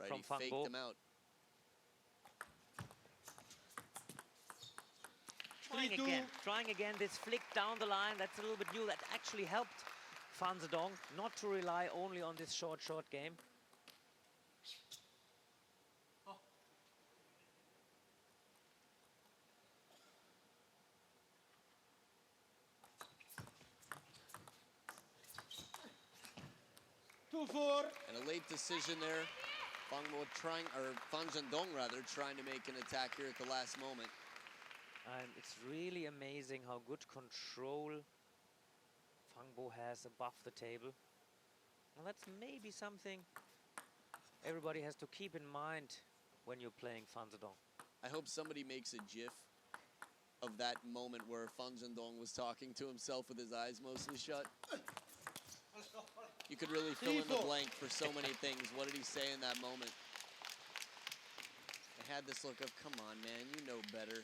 from Fang Bo. He faked him out. Trying again, this flick down the line, that's a little bit new. That actually helped Fan Zhendong not to rely only on this short game. And a late decision there. Fan Zhendong trying to make an attack here at the last moment. And it's really amazing how good control Fang Bo has above the table. And that's maybe something everybody has to keep in mind when you're playing Fan Zhendong. I hope somebody makes a GIF of that moment where Fang Zhendong was talking to himself with his eyes mostly shut. You could really fill in the blank for so many things. What did he say in that moment? I had this look of, come on, man, you know better.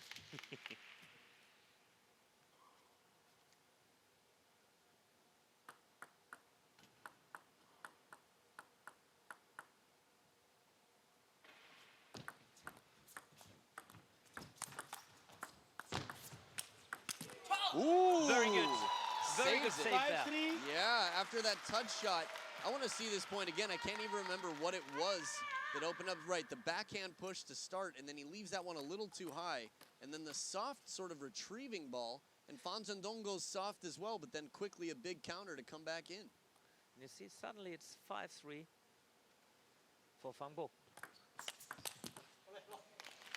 Ooh, very good. Very good Saves save it. there. 5-3. Yeah, after that touch shot, I want to see this point again. I can't even remember what it was that opened up. Right, the backhand push to start, and then he leaves that one a little too high. And then the soft sort of retrieving ball, and Fang Zhendong goes soft as well, but then quickly a big counter to come back in. And you see, suddenly it's 5-3 for Fang Bo.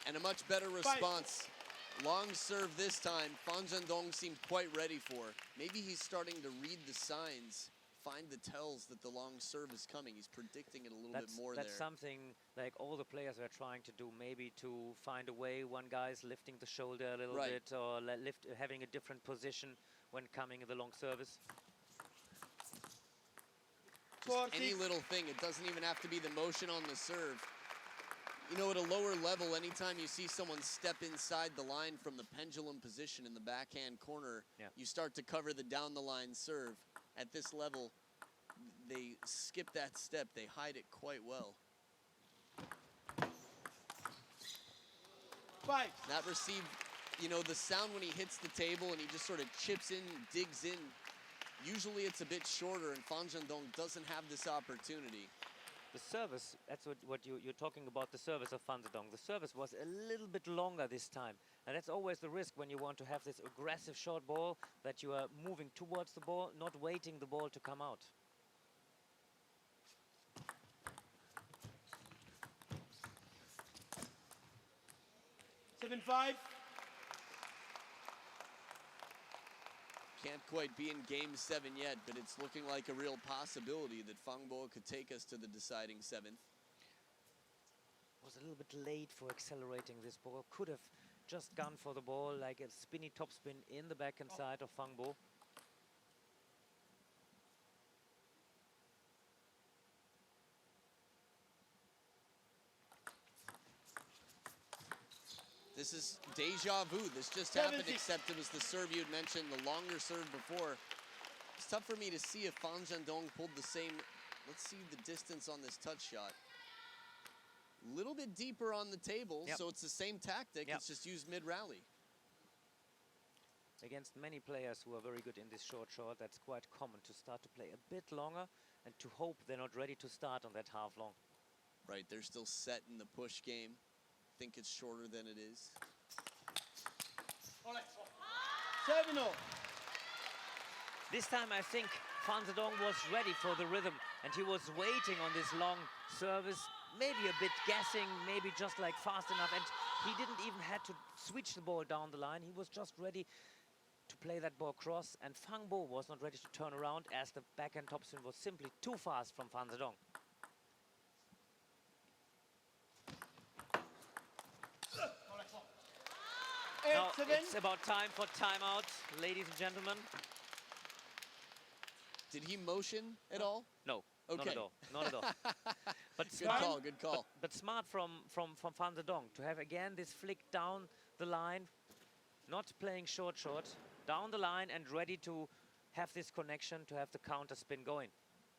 And a much better response. Long serve this time, Fang Zhendong seemed quite ready for. Maybe he's starting to read the signs, find the tells that the long serve is coming. He's predicting it a little bit more there. That's something like all the players are trying to do, maybe to find a way. One guy's lifting the shoulder a little bit, or having a different position when coming in the long service. Just any little thing. It doesn't even have to be the motion on the serve. You know, at a lower level, anytime you see someone step inside the line from the pendulum position in the backhand corner, you start to cover the down-the-line serve. At this level, they skip that step. They hide it quite well. 5. That receive, you know, the sound when he hits the table and he just sort of chips in, digs in, usually it's a bit shorter, and Fang Zhendong doesn't have this opportunity. The service, that's what you're talking about, the service of Fan Zhendong. The service was a little bit longer this time. And that's always the risk when you want to have this aggressive short ball, that you are moving towards the ball, not waiting the ball to come out. Seven, 5. Can't quite be in game 7 yet, but it's looking like a real possibility that Fang Bo could take us to the deciding 7th. Was a little bit late for accelerating this ball. Could have just gone for the ball, like a spinny topspin in the backhand side of Fang Bo. This is deja vu. This just happened, except it was the serve you had mentioned, the longer serve before. It's tough for me to see if Fang Zhendong pulled the same. Let's see the distance on this touch shot. A little bit deeper on the table, so it's the same tactic. It's just used mid-rally. Against many players who are very good in this short, that's quite common to start to play a bit longer and to hope they're not ready to start on that half long. Right, they're still set in the push game. Think it's shorter than it is. 7-0. This time I think Fan Zhendong was ready for the rhythm and he was waiting on this long service, maybe a bit guessing, maybe just like fast enough, and he didn't even have to switch the ball down the line. He was just ready to play that ball cross, and Fang Bo was not ready to turn around as the backhand topspin was simply too fast from Fan Zhendong. Now it's about time for timeout, ladies and gentlemen. Did he motion at all? No, okay. Not at all. Not at all. But good smart, call, good call. But smart from Fan Zhendong to have again this flick down the line, not playing short, down the line and ready to have this connection, to have the counter spin going.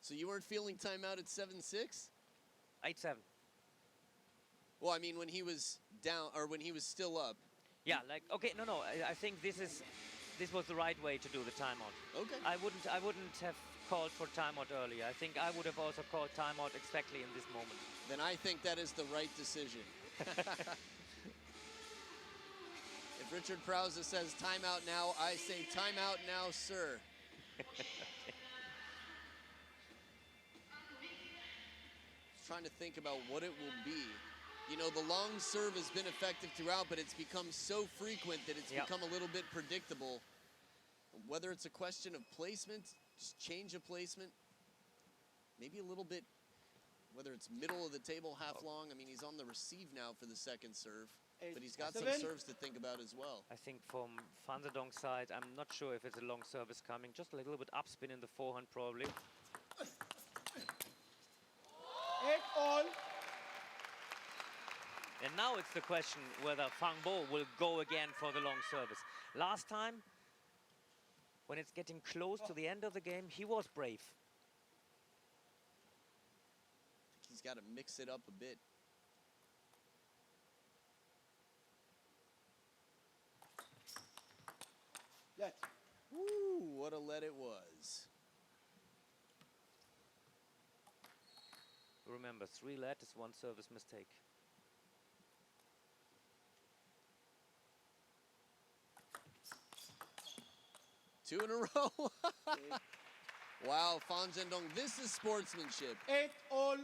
So you weren't feeling timeout at 7-6? 8-7. Well, I mean, when he was down, or when he was still up. Yeah, like, okay, no, I think this was the right way to do the timeout. Okay. I wouldn't have called for timeout earlier. I think I would have also called timeout exactly in this moment. Then I think that is the right decision. If Richard Krause says timeout now, I say timeout now, sir. Trying to think about what it will be. You know, the long serve has been effective throughout, but it's become so frequent that it's become a little bit predictable. Whether it's a question of placement, just change of placement, maybe a little bit whether it's middle of the table, half long. I mean, he's on the receive now for the second serve, but he's got 7. some serves to think about as well. I think from Van Zhendong's side, I'm not sure if it's a long service coming. Just a little bit upspin in the forehand, probably. 8-all. And now it's the question whether Fang Bo will go again for the long service. Last time, when it's getting close to the end of the game, he was brave. He's got to mix it up a bit. Yes. Woo, what a let it was. Remember, 3 let is 1 service mistake. Two in a row. Wow, Fang Zhendong, this is sportsmanship. 8-all.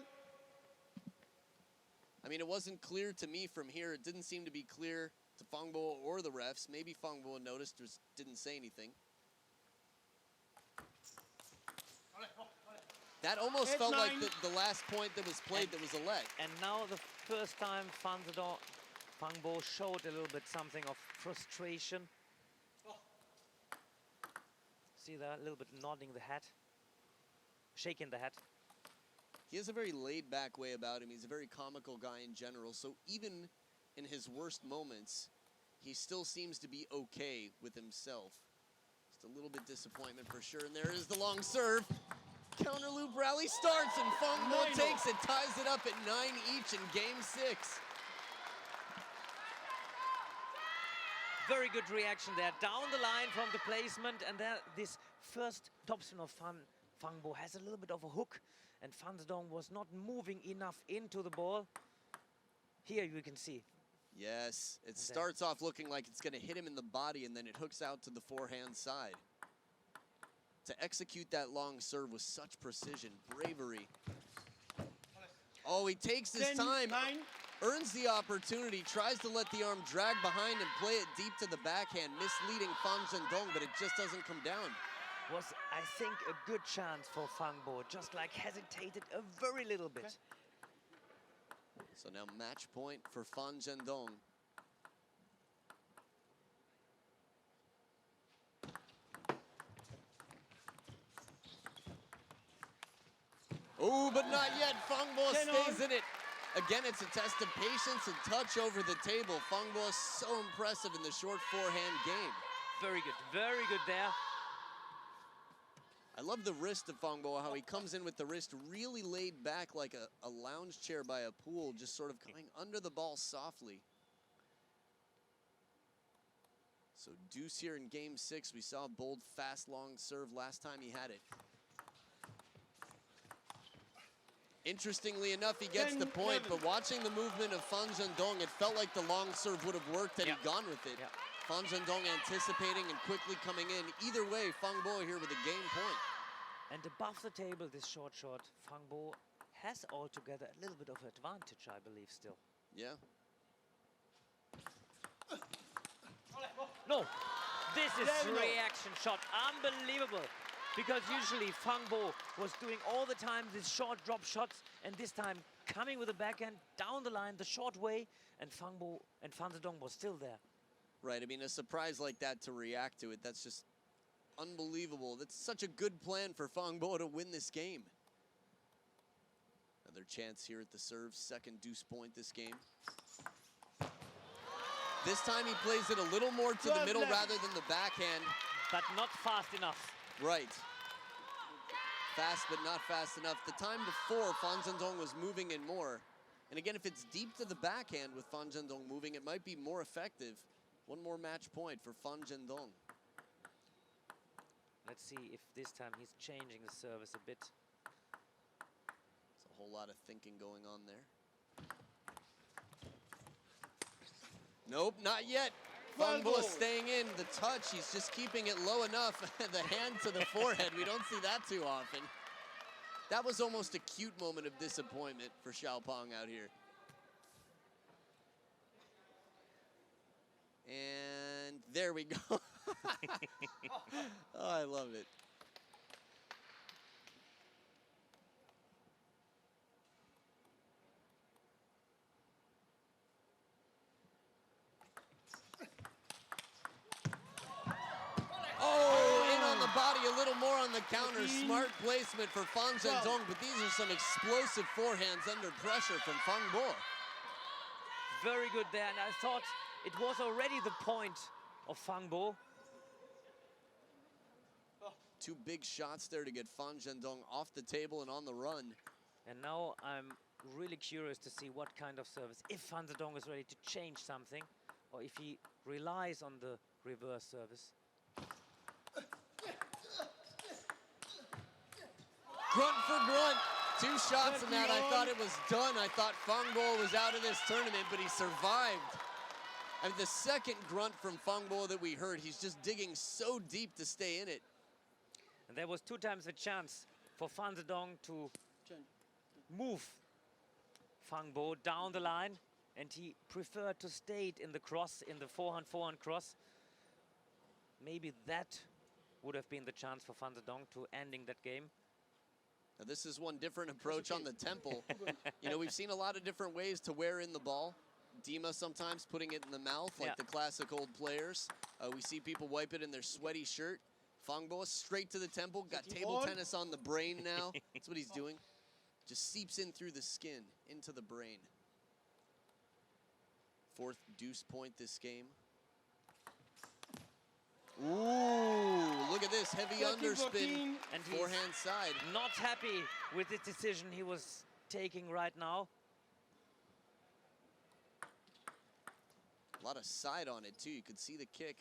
I mean, it wasn't clear to me from here. It didn't seem to be clear to Fang Bo or the refs. Maybe Fang Bo noticed, just didn't say anything. That almost felt like the last point that was played that was a let. And now the first time Fang Bo showed a little bit something of frustration. See that, a little bit nodding the head, shaking the head. He has a very laid-back way about him. He's a very comical guy in general. So even in his worst moments, he still seems to be okay with himself. Just a little bit disappointment for sure. And there is the long serve. Counter loop rally starts, and Fang Bo takes it, ties it up at 9 each in game 6. Very good reaction there, down the line from the placement, and there this first topspin of Fang Bo has a little bit of a hook, and Van Zhendong was not moving enough into the ball. Here you can see. Yes, it starts off looking like it's going to hit him in the body, and then it hooks out to the forehand side. To execute that long serve with such precision, bravery. Oh, he takes his time, earns the opportunity, tries to let the arm drag behind and play it deep to the backhand, misleading Fang Zhendong, but it just doesn't come down. Was, I think, a good chance for Fang Bo, just like hesitated a very little bit. So now match point for Fang Zhendong. Oh, but not yet. Fang Bo stays in it. Again, it's a test of patience and touch over the table. Fang Bo is so impressive in the short forehand game. Very good there. I love the wrist of Fang Bo, how he comes in with the wrist really laid back like a lounge chair by a pool, just sort of going under the ball softly. So deuce here in game 6. We saw a bold, fast, long serve last time he had it. Interestingly enough, he gets the point, but watching the movement of Fang Zhendong, it felt like the long serve would have worked had he gone with it. Fang Zhendong anticipating and quickly coming in. Either way, Fang Bo here with a game point. And above the table, this short, Fang Bo has altogether a little bit of advantage, I believe, still. Yeah. No, this is a reaction shot. Unbelievable. Because usually Fang Bo was doing all the time these short drop shots, and this time coming with a backhand down the line the short way, and Fang Bo and Van Zhendong was still there. Right, I mean, a surprise like that to react to it, that's just unbelievable. That's such a good plan for Fang Bo to win this game. Another chance here at the serve, second deuce point this game. This time he plays it a little more to the middle rather than the backhand. But not fast enough. Right. Fast, but not fast enough. The time before, Fang Zhendong was moving in more. And again, if it's deep to the backhand with Fang Zhendong moving, it might be more effective. One more match point for Fang Zhendong. Let's see if this time he's changing the service a bit. There's a whole lot of thinking going on there. Nope, not yet. Fang Bo staying in. The touch, he's just keeping it low enough. The hand to the forehead, we don't see that too often. That was almost a cute moment of disappointment for Xiaopeng out here. And there we go. Oh, I love it. a little more on the counter. 14. Smart placement for Fang Zhendong, but these are some explosive forehands under pressure from Fang Bo. Very good there, and I thought it was already the point of Fang Bo. Two big shots there to get Fang Zhendong off the table and on the run. And now I'm really curious to see what kind of service, if Fang Zhendong is ready to change something, or if he relies on the reverse service. Grunt for grunt. Two shots in that, I thought it was done. I thought Fang Bo was out of this tournament, but he survived. And the second grunt from Fang Bo that we heard, he's just digging so deep to stay in it. And there was 2 times the chance for Fang Zhendong to move Fang Bo down the line, and he preferred to stay in the cross, in the forehand cross. Maybe that would have been the chance for Fang Zhendong to ending that game. Now this is one different approach on the temple. You know, we've seen a lot of different ways to wear in the ball. Dima sometimes putting it in the mouth, like the classic old players. We see people wipe it in their sweaty shirt. Fang Bo straight to the temple, got table tennis on the brain now. That's what he's doing. Just seeps in through the skin, into the brain. 4th deuce point this game. Ooh, look at this, heavy underspin, and forehand side. Not happy with the decision he was taking right now. A lot of side on it too, you could see the kick.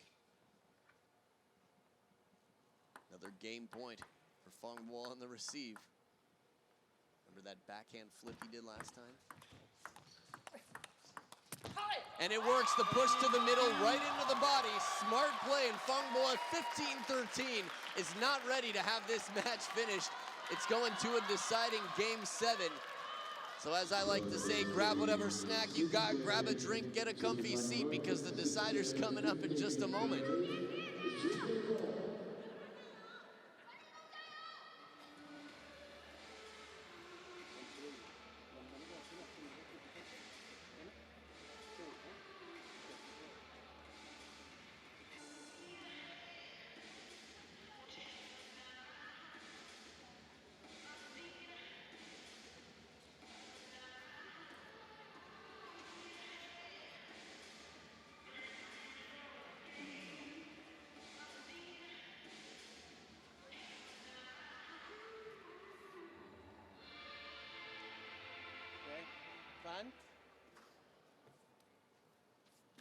Another game point for Fang Bo on the receive. Remember that backhand flip he did last time? And it works, the push to the middle, right into the body. Smart play, and Fang Bo at 15-13 is not ready to have this match finished. It's going to a deciding game 7. So as I like to say, grab whatever snack you got, grab a drink, get a comfy seat, because the decider's coming up in just a moment.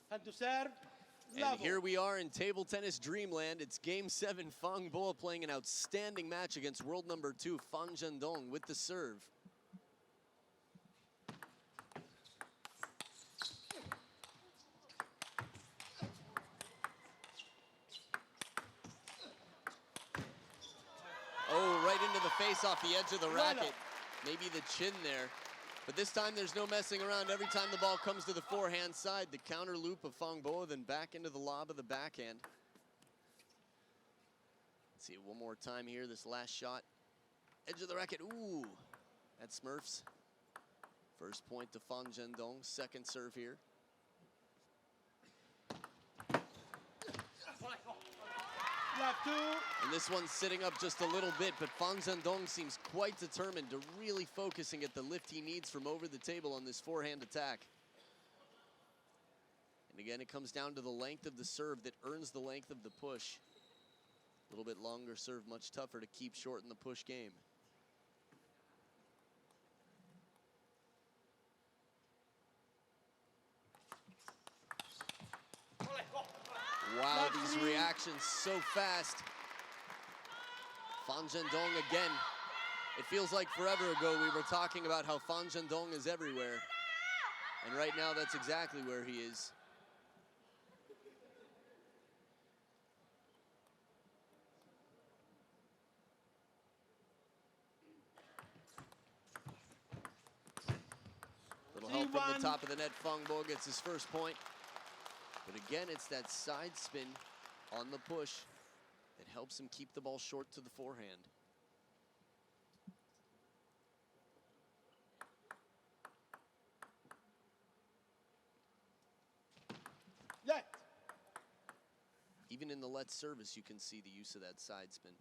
Fan to serve. And here we are in table tennis dreamland. It's game 7. Fang Bo playing an outstanding match against world number 2, Fang Zhendong, with the serve. Oh, right into the face off the edge of the racket. Maybe the chin there. But this time there's no messing around. Every time the ball comes to the forehand side, the counter loop of Fang Bo, then back into the lob of the backhand. Let's see it one more time here, this last shot. Edge of the racket, ooh, that Smurfs. First point to Fang Zhendong, second serve here. And this one's sitting up just a little bit, but Fang Zhendong seems quite determined to really focusing at the lift he needs from over the table on this forehand attack. And again, it comes down to the length of the serve that earns the length of the push. A little bit longer serve, much tougher to keep short in the push game. Wow, these reactions so fast. Fang Zhendong again. It feels like forever ago we were talking about how Fang Zhendong is everywhere. And right now that's exactly where he is. Little help from the top of the net. Fang Bo gets his first point. But again, it's that side spin on the push that helps him keep the ball short to the forehand. Even in the let service, you can see the use of that side spin.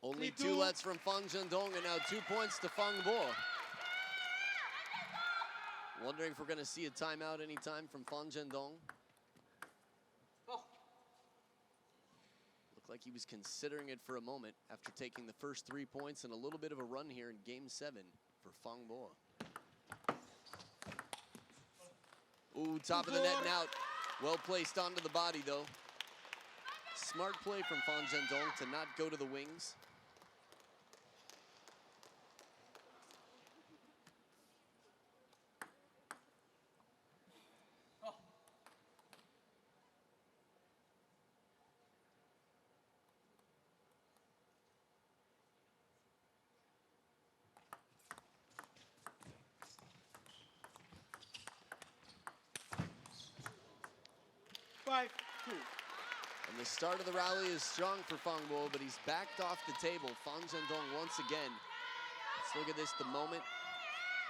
Only 3-2. two lets from Fang Zhendong, and now 2 points to Fang Bo. Wondering if we're going to see a timeout anytime from Fang Zhendong. Looked like he was considering it for a moment after taking the first 3 points and a little bit of a run here in Game 7 for Fang Bo. Ooh, top of the net and out. Well placed onto the body, though. Smart play from Fang Zhendong to not go to the wings. And the start of the rally is strong for Fang Bo, but he's backed off the table. Fang Zhendong once again. Let's look at this, the moment.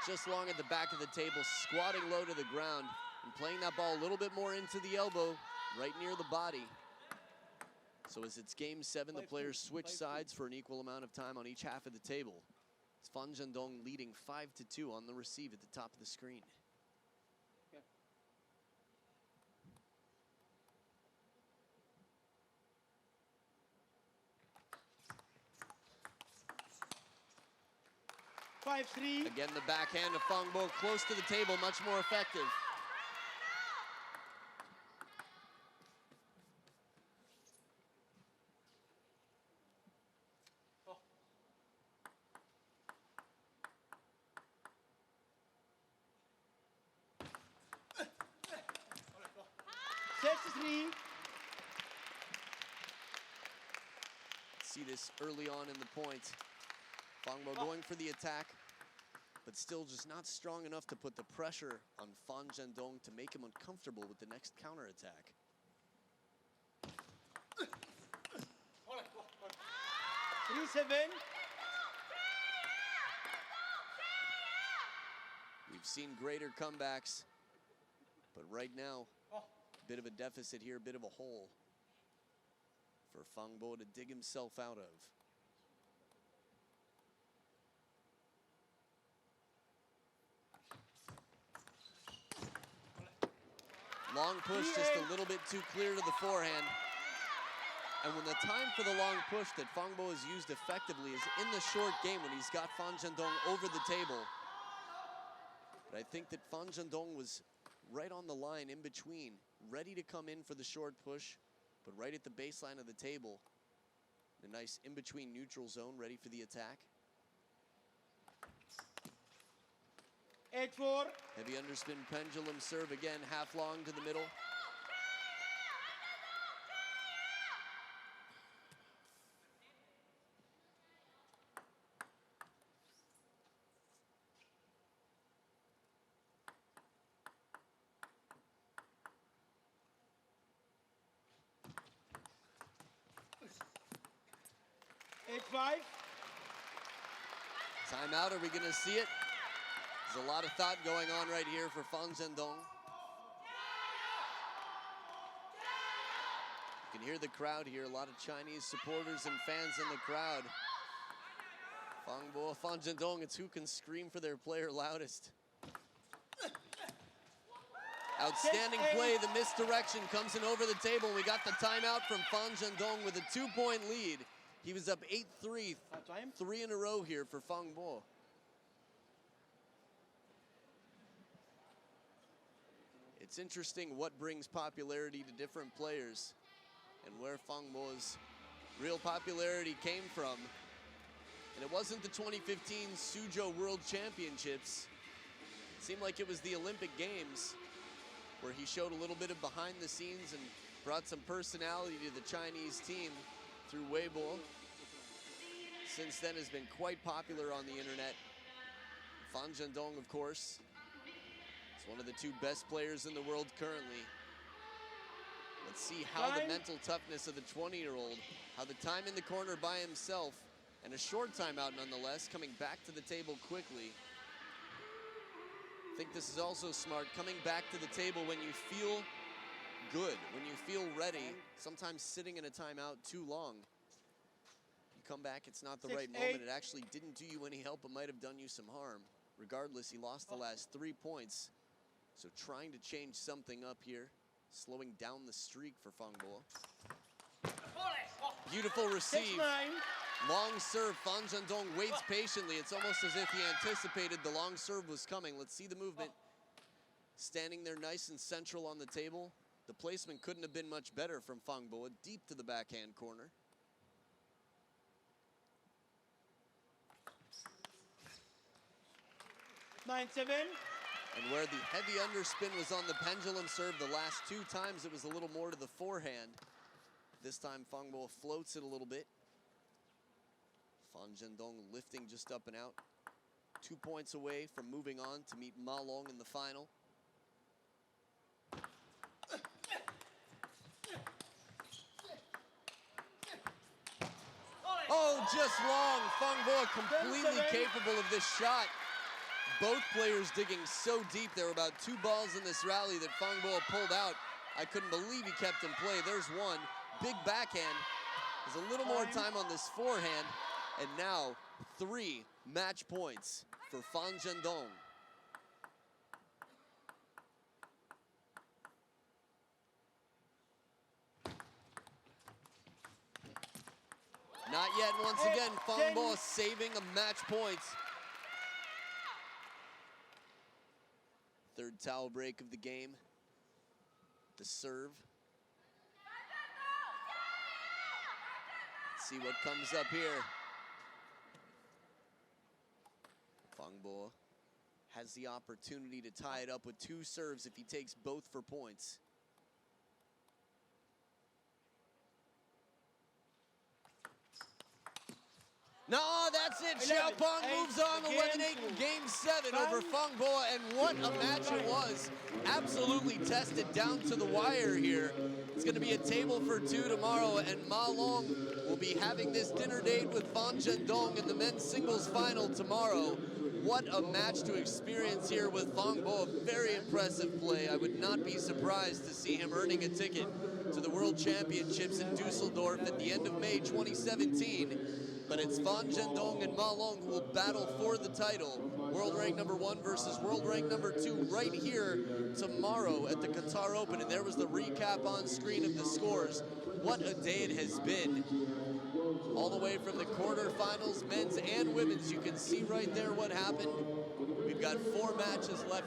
Just long at the back of the table, squatting low to the ground and playing that ball a little bit more into the elbow, right near the body. So as it's Game 7, the players switch sides for an equal amount of time on each half of the table. It's Fang Zhendong leading 5-2 on the receive at the top of the screen. 5-3. Again, the backhand of Fang Bo close to the table, much more effective. See this early on in the point. Fang Bo going for the attack, but still just not strong enough to put the pressure on Fang Zhendong to make him uncomfortable with the next counterattack. We've seen greater comebacks, but right now, a bit of a deficit here, a bit of a hole for Fang Bo to dig himself out of. Long push, just a little bit too clear to the forehand. And when the time for the long push that Fang Bo has used effectively is in the short game when he's got Fang Zhendong over the table. But I think that Fang Zhendong was right on the line in between, ready to come in for the short push, but right at the baseline of the table, a nice in-between neutral zone, ready for the attack. 8-4. Heavy underspin pendulum serve again, half long to the middle. Timeout, are we gonna see it? There's a lot of thought going on right here for Fang Zhendong. You can hear the crowd here, a lot of Chinese supporters and fans in the crowd. Fang Zhendong, it's who can scream for their player loudest. Outstanding play, the misdirection comes in over the table. We got the timeout from Fang Zhendong with a 2-point lead. He was up 8-3, 3 in a row here for Fang Bo. It's interesting what brings popularity to different players and where Fang Bo's real popularity came from. And it wasn't the 2015 Suzhou World Championships. It seemed like it was the Olympic Games where he showed a little bit of behind the scenes and brought some personality to the Chinese team through Weibo. Since then has been quite popular on the internet. Fang Zhendong, of course, is one of the 2 best players in the world currently. Let's see how the mental toughness of the 20-year-old, how the time in the corner by himself, and a short timeout nonetheless, coming back to the table quickly. I think this is also smart, coming back to the table when you feel good, when you feel ready. Sometimes sitting in a timeout too long, you come back, it's not the 6-8. right moment. It actually didn't do you any help, but might have done you some harm. Regardless, he lost the last 3 points. So trying to change something up here, slowing down the streak for Fang Bo. Beautiful receive. 6-9. Long serve, Fan Zhendong waits patiently. It's almost as if he anticipated the long serve was coming. Let's see the movement. Standing there nice and central on the table. The placement couldn't have been much better from Fang Bo, deep to the backhand corner. 9-7. And where the heavy underspin was on the pendulum serve the last 2 times, it was a little more to the forehand. This time, Fang Bo floats it a little bit. Fan Zhendong lifting just up and out. 2 points away from moving on to meet Ma Long in the final. Oh, just long. Fang Bo completely capable of this shot. Both players digging so deep. There were about 2 balls in this rally that Fang Bo pulled out. I couldn't believe he kept in play. There's one. Big backhand. There's a little more time on this forehand. And now 3 match points for Fan Zhendong. Not yet. Once again, Fang Bo saving a match point. Third towel break of the game. The serve. Let's see what comes up here. Fang Bo has the opportunity to tie it up with 2 serves if he takes both for points. No, that's it. Xiaopeng moves on 11-8 in Game 7 over Fang Bo, and what a match it was. Absolutely tested down to the wire here. It's going to be a table for 2 tomorrow, and Ma Long will be having this dinner date with Fan Zhendong in the men's singles final tomorrow. What a match to experience here with Fang Bo. Very impressive play. I would not be surprised to see him earning a ticket to the World Championships in Dusseldorf at the end of May 2017. But it's Fan Zhendong and Ma Long who will battle for the title. World rank number 1 versus world rank number 2 right here tomorrow at the Qatar Open. And there was the recap on screen of the scores. What a day it has been. All the way from the quarterfinals, men's and women's. You can see right there what happened. We've got 4 matches left.